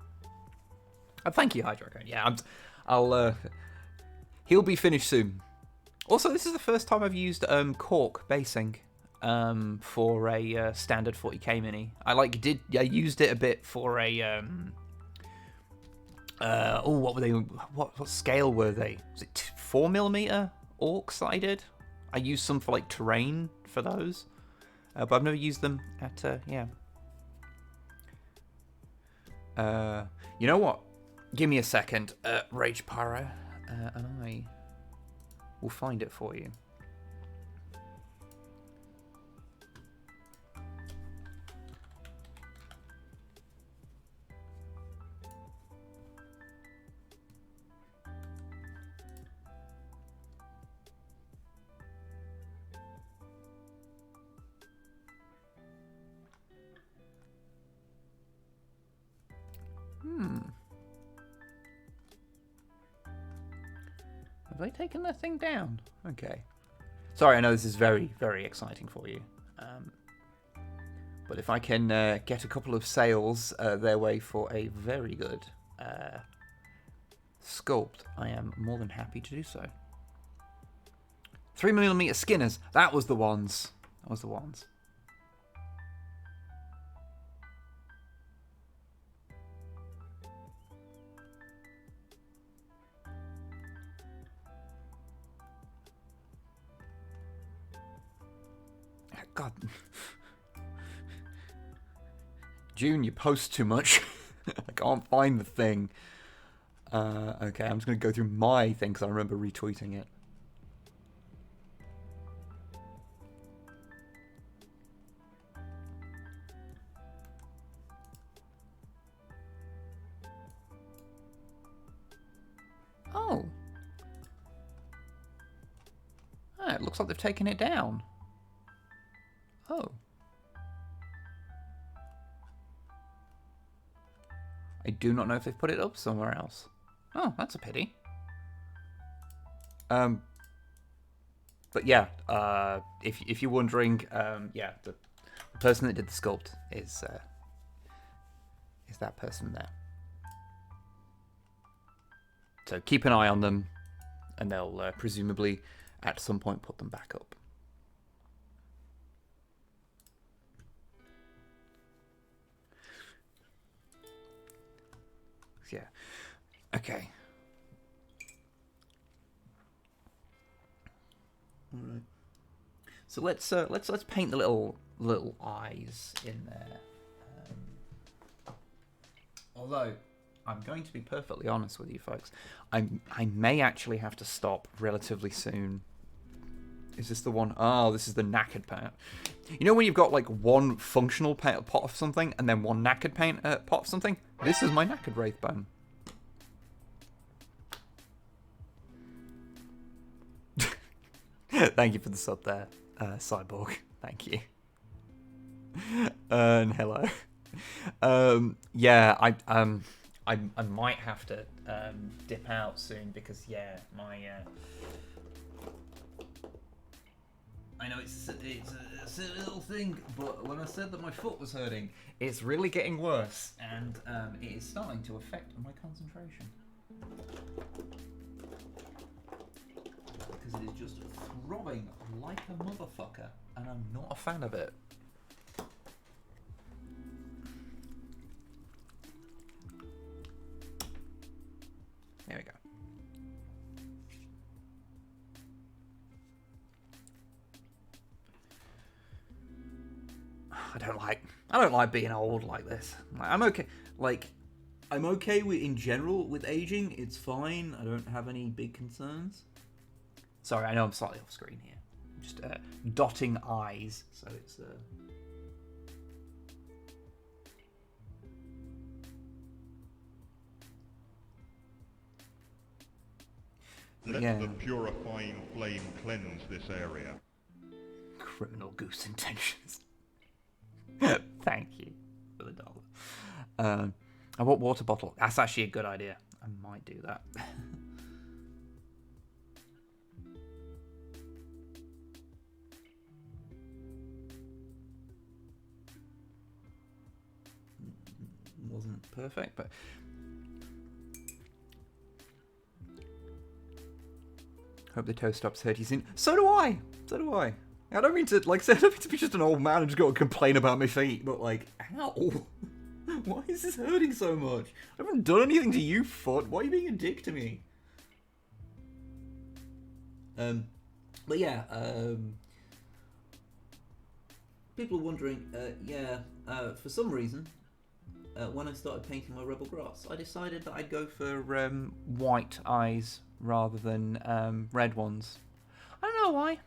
Thank you, Hydrocone. Yeah, he'll be finished soon. Also, this is the first time I've used cork basing for a standard 40k mini. I used it a bit for a what were they? What scale were they? Was it 4mm orcs that I did? I used some for like terrain for those. But I've never used them at, yeah. You know what? Give me a second, Rage Pyro, and I will find it for you. Have they taken that thing down? Okay. Sorry, I know this is very, very exciting for you. But if I can get a couple of sales their way for a very good sculpt, I am more than happy to do so. 3mm skinners. That was the ones. That was the ones. God. June, you post too much. I can't find the thing. Okay, I'm just going to go through my thing because I remember retweeting it. looks like they've taken it down. Oh. I do not know if they've put it up somewhere else. Oh, that's a pity. But yeah, if you're wondering, yeah, the person that did the sculpt is that person there. So keep an eye on them, and they'll presumably at some point put them back up. Yeah. Okay. All right. So let's paint the little eyes in there. Although I'm going to be perfectly honest with you folks, I may actually have to stop relatively soon. Is this the one? Oh, this is the knackered part. You know when you've got like one functional pot of something and then one knackered pot of something? This is my knackered wraith bone. Thank you for the sub there, Cyborg. Thank you. And hello. Yeah, I might have to dip out soon because yeah, my I know it's a silly little thing, but when I said that my foot was hurting, it's really getting worse, and it is starting to affect my concentration. Because it is just throbbing like a motherfucker, and I'm not a fan of it. There we go. I don't like being old like this. I'm okay. Like, I'm okay with in general with aging. It's fine. I don't have any big concerns. Sorry, I know I'm slightly off screen here. I'm just dotting I's, so it's Let yeah. the purifying flame cleanse this area. Criminal goose intentions. Thank you for the $1. I want water bottle. That's actually a good idea. I might do that. Wasn't perfect, but hope the toe stops hurting soon. So do I. So do I. I don't mean to I don't mean to be just an old man and just got to complain about my feet, but like, ow! Why is this hurting so much? I haven't done anything to you, foot. Why are you being a dick to me? But yeah, people are wondering. For some reason, when I started painting my Rebel Grass, I decided that I'd go for white eyes rather than red ones. I don't know why.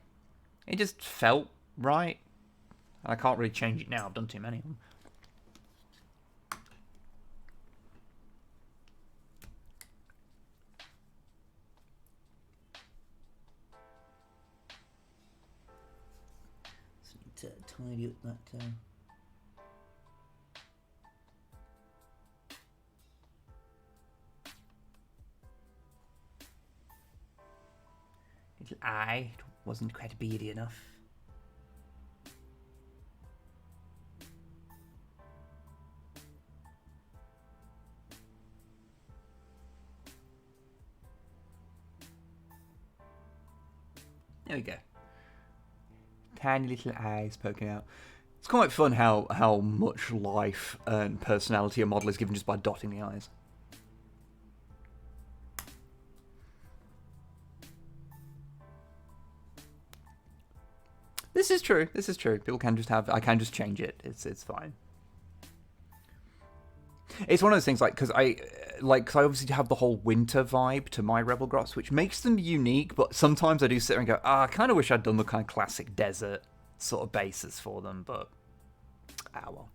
It just felt right. I can't really change it now. I've done too many of them. Just need to tidy up that. Little eye wasn't quite beady enough. There we go. Tiny little eyes poking out. It's quite fun how much life and personality a model is given just by dotting the eyes. This is true. This is true. People can just have. I can just change it. It's fine. It's one of those things because I obviously have the whole winter vibe to my Rebel Grots, which makes them unique. But sometimes I do sit there and go, I kind of wish I'd done the kind of classic desert sort of bases for them. But well.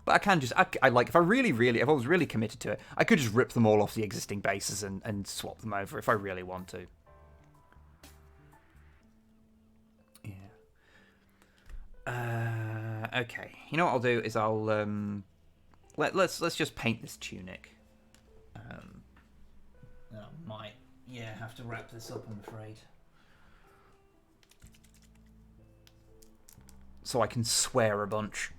But I can just I like if I was really committed to it, I could just rip them all off the existing bases and swap them over if I really want to. Okay. You know what I'll do is I'll let's just paint this tunic. I might have to wrap this up, I'm afraid. So I can swear a bunch.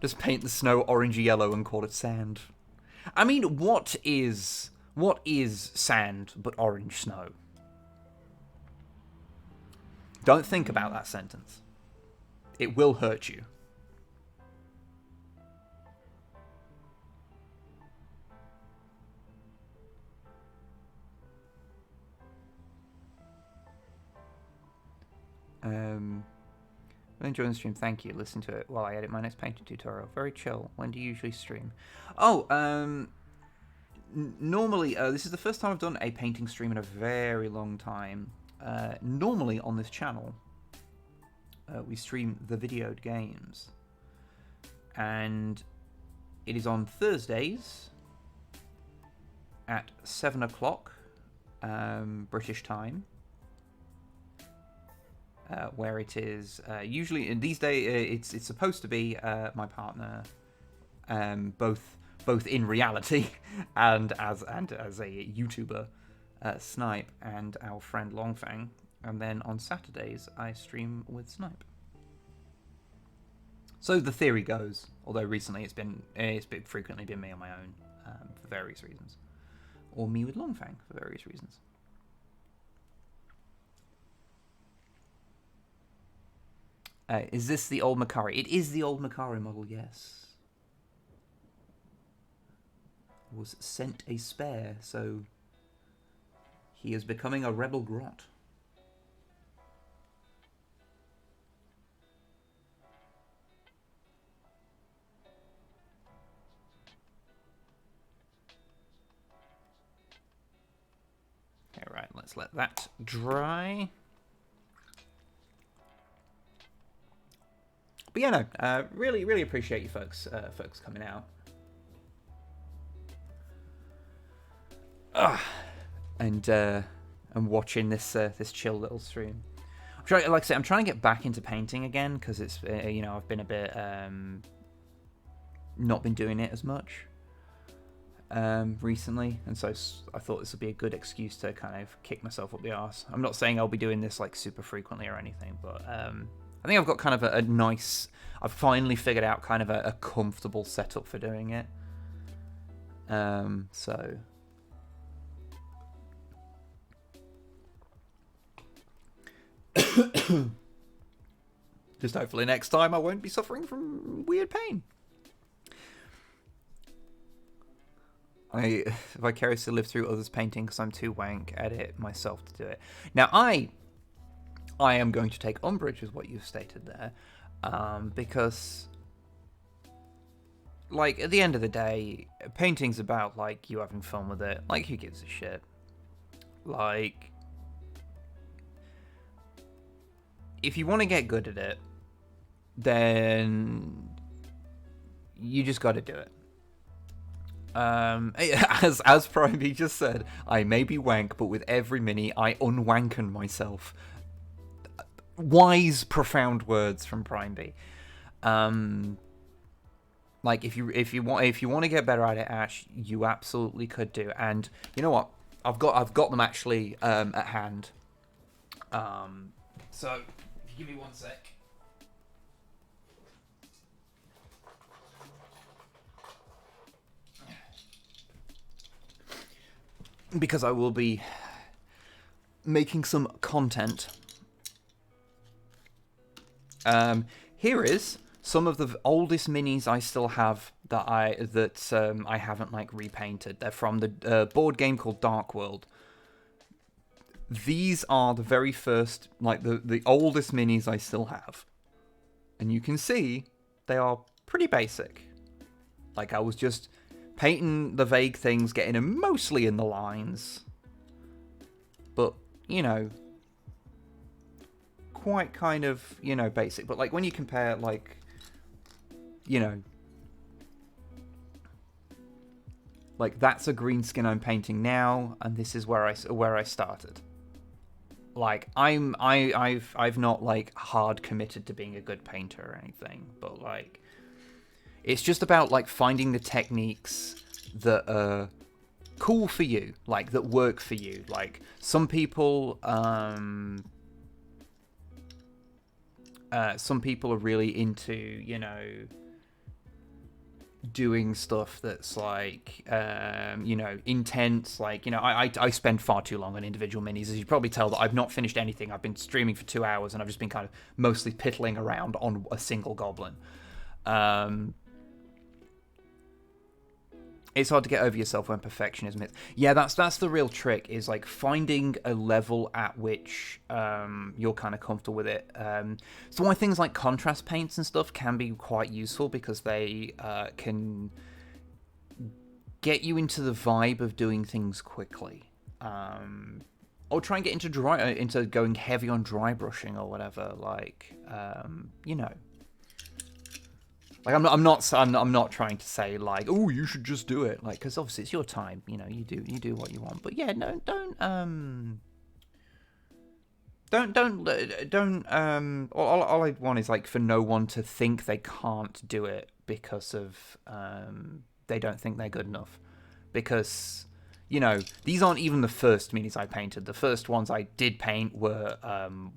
Just paint the snow orangey yellow and call it sand. I mean, what is sand but orange snow? Don't think about that sentence. It will hurt you. Enjoying the stream, thank you. Listen to it while I edit my next painting tutorial. Very chill. When do you usually stream? Oh, normally, this is the first time I've done a painting stream in a very long time. Normally on this channel, we stream the videoed games. And it is on Thursdays at 7 o'clock British time. Where it is usually in these days it's supposed to be my partner, both in reality and as a YouTuber, Snipe, and our friend Longfang, and then on Saturdays I stream with Snipe. So the theory goes, although recently it's frequently been me on my own for various reasons, or me with Longfang for various reasons. Is this the old Macari? It is the old Macari model, yes. Was sent a spare, so he is becoming a rebel grot. Okay, right, let's let that dry. But yeah, no, really appreciate you folks coming out. And watching this chill little stream. Like I say, I'm trying to get back into painting again because it's I've been a bit not been doing it as much recently, and so I thought this would be a good excuse to kind of kick myself up the arse. I'm not saying I'll be doing this like super frequently or anything, but I think I've got kind of a nice... I've finally figured out kind of a comfortable setup for doing it. So... Just hopefully next time I won't be suffering from weird pain. I vicariously live through others' painting because I'm too wank at it myself to do it. Now, I am going to take umbrage with what you've stated there, because, like, at the end of the day, painting's about, like, you having fun with it. Like, who gives a shit? Like, if you want to get good at it, then you just got to do it. As Prime B just said, I may be wank, but with every mini, I unwanken myself. Wise, profound words from Prime B. Like if you want to get better at it, Ash, you absolutely could do. And you know what? I've got them actually at hand. So if you give me 1 sec. Because I will be making some content. Here is some of the oldest minis I still have that I haven't like repainted. They're from the board game called Dark World. These are the very first, like the oldest minis I still have, and you can see they are pretty basic. Like I was just painting the vague things, getting them mostly in the lines, but you know, quite kind of, you know, basic. But like when you compare, like, you know, like that's a green skin I'm painting now, and this is where I started. Like I've not like hard committed to being a good painter or anything, but like it's just about like finding the techniques that are cool for you, like that work for you. Like some people are really into, you know, doing stuff that's like you know, intense. Like, you know, I spend far too long on individual minis, as you probably tell that I've not finished anything. I've been streaming for 2 hours and I've just been kind of mostly piddling around on a single goblin. It's hard to get over yourself when perfectionism is. Yeah, that's the real trick, is like finding a level at which you're kind of comfortable with it. So why things like contrast paints and stuff can be quite useful, because they can get you into the vibe of doing things quickly. Or try and get into going heavy on dry brushing or whatever. Like, you know. Like I'm not trying to say like, oh, you should just do it, like, because obviously it's your time, you know, you do what you want. But yeah, no, don't all I want is like for no one to think they can't do it because of they don't think they're good enough, because, you know, these aren't even the first minis I painted. The first ones I did paint were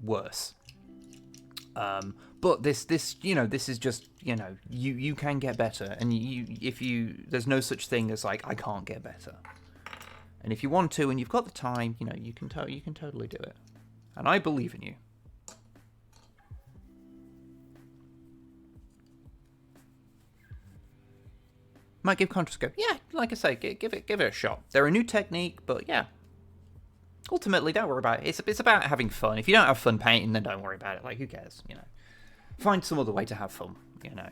worse. But this, you know, this is just, you know, you can get better, and there's no such thing as like, I can't get better. And if you want to, and you've got the time, you know, you can totally do it. And I believe in you. Might give contrast a go. Yeah, like I say, give it a shot. They're a new technique, but yeah. Ultimately, don't worry about it. It's about having fun. If you don't have fun painting, then don't worry about it. Like, who cares, you know? Find some other way to have fun, you know.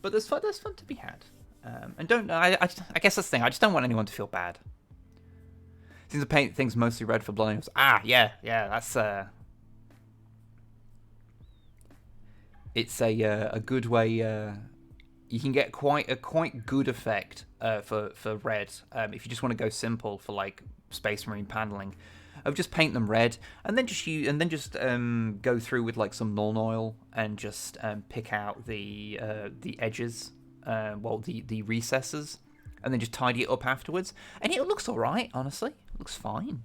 But there's fun to be had. And don't. I guess that's the thing. I just don't want anyone to feel bad. Seems to paint things mostly red for blood angels. Ah, yeah. That's it's a good way. You can get quite good effect for red if you just want to go simple for like Space Marine paneling. Of just paint them red, and then just go through with like some Nuln Oil and just pick out the edges, the recesses, and then just tidy it up afterwards. And it looks all right, honestly. It looks fine.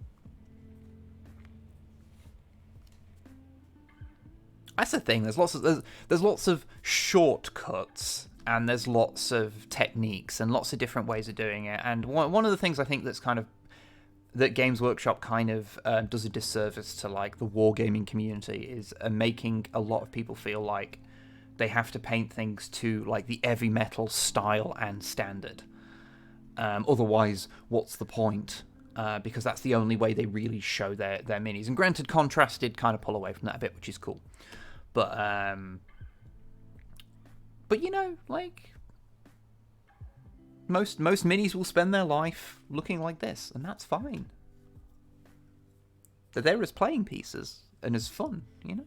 That's the thing. There's lots of shortcuts, and there's lots of techniques and lots of different ways of doing it. And one of the things I think that's kind of that Games Workshop kind of does a disservice to like the wargaming community is making a lot of people feel like they have to paint things to like the heavy metal style and standard. Otherwise, what's the point? Because that's the only way they really show their minis. And granted, Contrast did kind of pull away from that a bit, which is cool. But you know, like, most minis will spend their life looking like this, and that's fine. They're there as playing pieces and as fun, you know.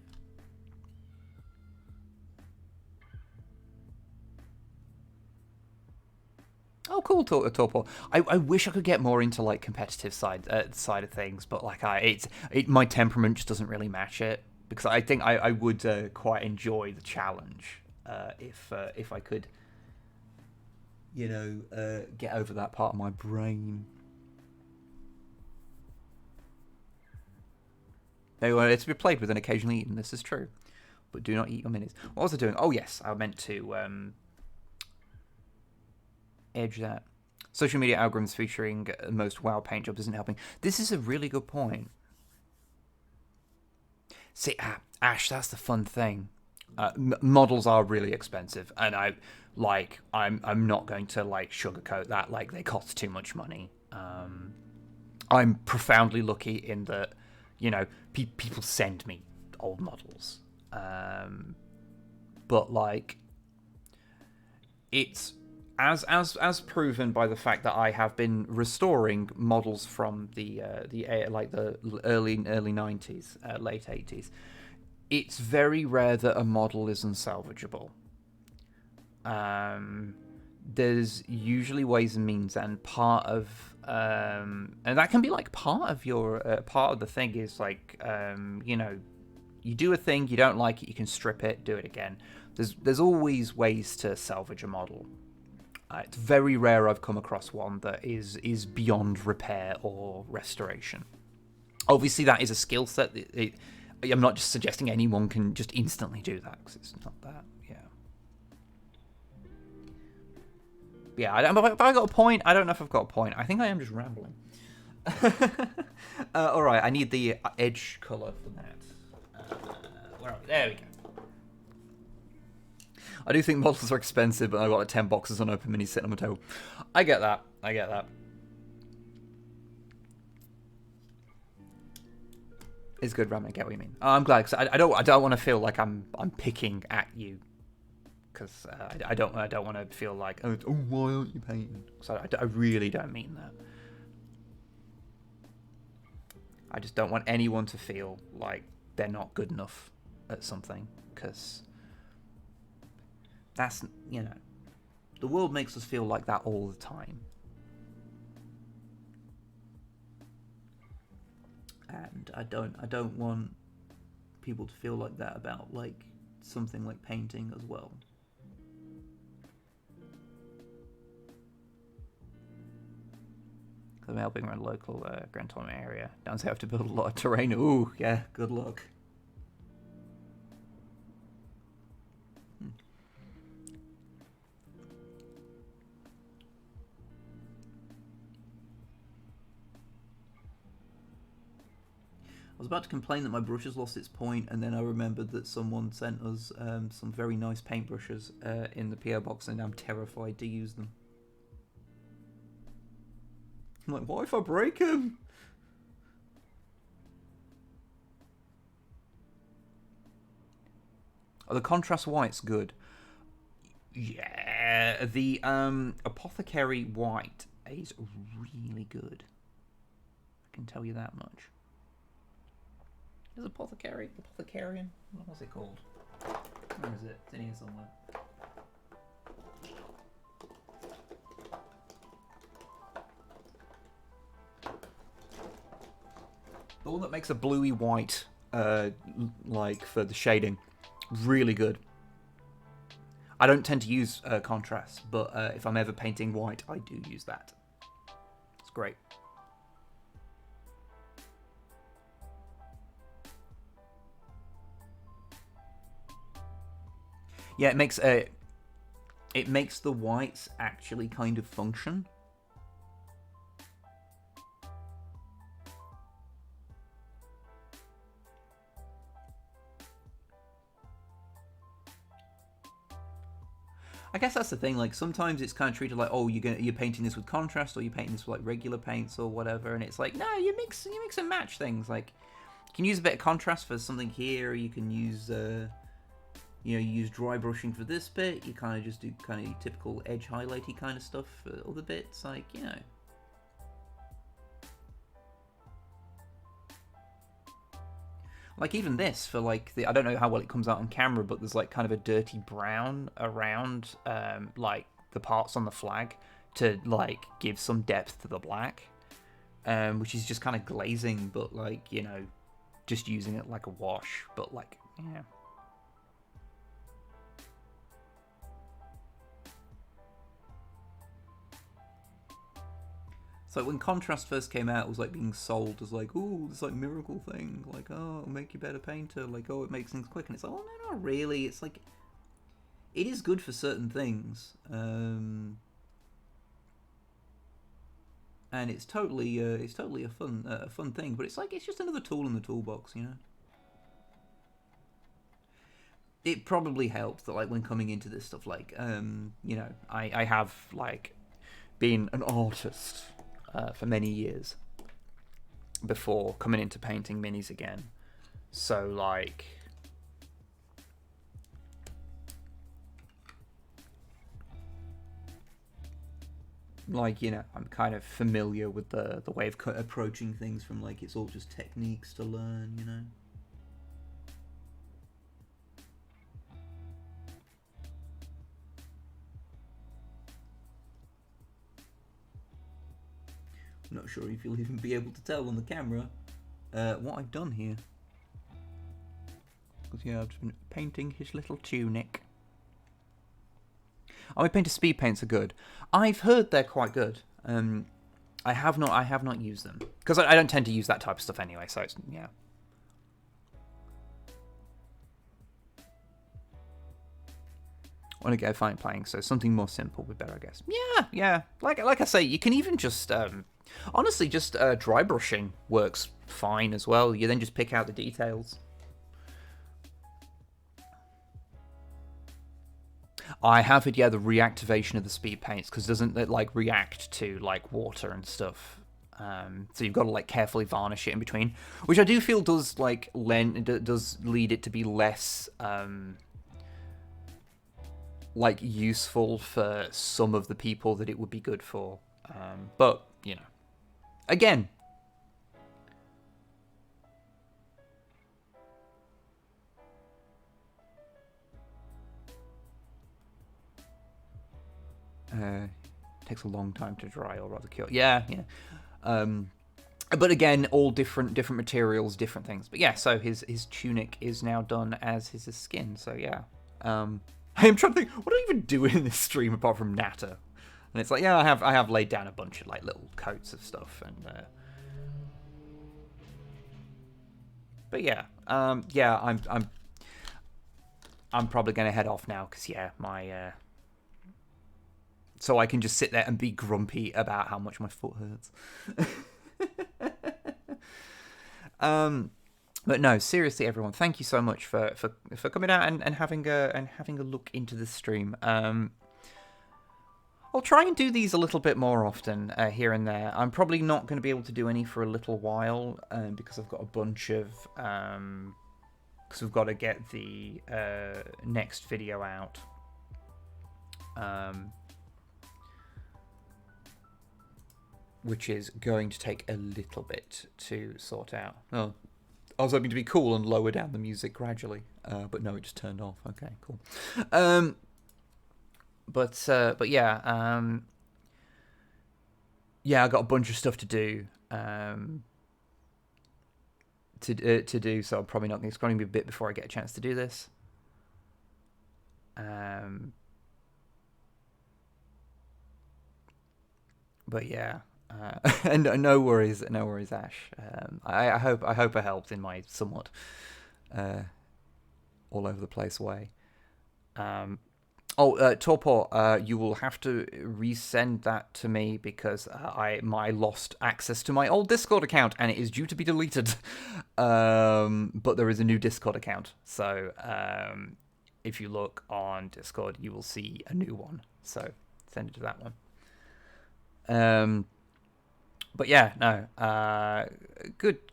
Oh, cool, Torpor. I wish I could get more into like competitive side of things, but like my temperament just doesn't really match it, because I think I would quite enjoy the challenge if I could, you know, get over that part of my brain. Anyway, it's to be played with and occasionally eaten. This is true, but do not eat your minis. What was I doing? Oh yes, I meant to edge that. Social media algorithms featuring most WoW paint jobs isn't helping. This is a really good point. See, Ash, that's the fun thing. Models are really expensive, and I'm not going to like sugarcoat that. Like, they cost too much money. I'm profoundly lucky in that, you know, people send me old models, but like, it's as proven by the fact that I have been restoring models from the early 90s, late 80s. It's very rare that a model is unsalvageable. there's usually ways and means, and part of and that can be like part of your part of the thing is like you know, you do a thing, you don't like it, you can strip it, do it again. There's always ways to salvage a model. It's very rare I've come across one that is beyond repair or restoration. Obviously, that is a skill set. I'm not just suggesting anyone can just instantly do that, because it's not that. Yeah. Yeah, have I got a point? I don't know if I've got a point. I think I am just rambling. All right, I need the edge color for that. Where are we? There we go. I do think models are expensive, but I've got like 10 boxes on open minis sitting on my table. I get that. I get that. It's good, Ram. I get what you mean. Oh, I'm glad, because I don't want to feel like I'm picking at you, because I don't want to feel like, oh, why aren't you painting? So I really don't mean that. I just don't want anyone to feel like they're not good enough at something, because that's, you know, the world makes us feel like that all the time. And I don't want people to feel like that about like something like painting as well. I'm helping run a local Gran Turismo area. Don't say I have to build a lot of terrain. Ooh, yeah, good luck. I was about to complain that my brush has lost its point, and then I remembered that someone sent us some very nice paintbrushes in the PO box, and I'm terrified to use them. I'm like, what if I break them? Oh, the contrast white's good. Yeah, the Apothecary white is really good. I can tell you that much. Is Apothecarian? What was it called? Where is it? It's in here somewhere. The one that makes a bluey white, like for the shading, really good. I don't tend to use contrast, but if I'm ever painting white, I do use that. It's great. Yeah, it makes the whites actually kind of function. I guess that's the thing. Like sometimes it's kind of treated like, oh, you're painting this with contrast, or you're painting this with like regular paints or whatever, and it's like, no, you mix and match things. Like you can use a bit of contrast for something here. You can use you know, you use dry brushing for this bit. You kind of just do kind of typical edge highlighty kind of stuff for other bits. Like, you know. Like even this for like I don't know how well it comes out on camera, but there's like kind of a dirty brown around like the parts on the flag to like give some depth to the black, which is just kind of glazing, but like, you know, just using it like a wash, but like, yeah. So when contrast first came out, it was like being sold as like, oh, this like miracle thing, like, oh, it'll make you a better painter, like, oh, it makes things quick, and it's like, oh no, not really. It's like, it is good for certain things, and it's totally a fun thing. But it's like, it's just another tool in the toolbox, you know. It probably helps that like when coming into this stuff, like, you know, I have like been an artist for many years before coming into painting minis again. So like, you know, I'm kind of familiar with the way of approaching things from like, it's all just techniques to learn, you know. Not sure if you'll even be able to tell on the camera what I've done here. Because yeah, I've just been painting his little tunic. Oh, my painted speed paints are good. I've heard they're quite good. I have not used them because I don't tend to use that type of stuff anyway. So it's yeah. I want to get fine playing, so something more simple would be better, I guess. Yeah. Like I say, you can even just honestly just dry brushing works fine as well. You then just pick out the details. I have had, yeah, the reactivation of the speed paints, because doesn't it like react to like water and stuff? So you've got to like carefully varnish it in between, which I do feel does like does lead it to be less like useful for some of the people that it would be good for. But you know, again. Takes a long time to dry, or rather cure. Yeah. But again, all different materials, different things. But yeah, so his tunic is now done as his skin. So yeah. I'm trying to think, what do I even do in this stream apart from natter? And it's like, yeah, I have laid down a bunch of like little coats of stuff, and but yeah, yeah, I'm probably gonna head off now because yeah, my so I can just sit there and be grumpy about how much my foot hurts. But no, seriously, everyone, thank you so much for coming out and having a look into the stream. I'll try and do these a little bit more often here and there. I'm probably not going to be able to do any for a little while because I've got a bunch of because we've got to get the next video out. Which is going to take a little bit to sort out. Oh, I was hoping to be cool and lower down the music gradually, but no, it just turned off. Okay, cool. But yeah, yeah, I got a bunch of stuff to do. To do, so I'm probably not. It's going to be a bit before I get a chance to do this. But yeah. And no worries, Ash. I hope I helped in my somewhat all over the place way. Torpor, you will have to resend that to me because I lost access to my old Discord account and it is due to be deleted. But there is a new Discord account, so if you look on Discord, you will see a new one. So send it to that one. But yeah, no.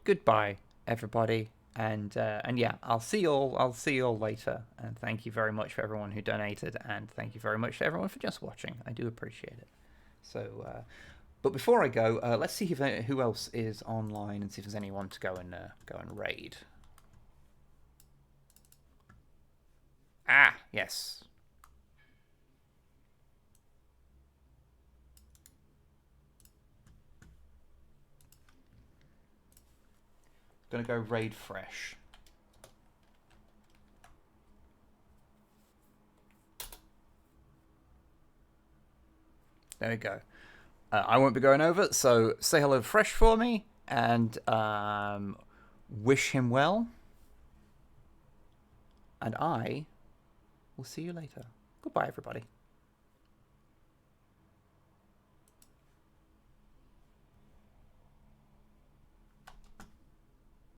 Goodbye, everybody, and yeah, I'll see you all later. And thank you very much for everyone who donated, and thank you very much to everyone for just watching. I do appreciate it. So, but before I go, let's see who else is online and see if there's anyone to go and raid. Ah, yes. Gonna go raid fresh. There we go. I won't be going over, so say hello to Fresh for me and wish him well. And I will see you later. Goodbye, everybody.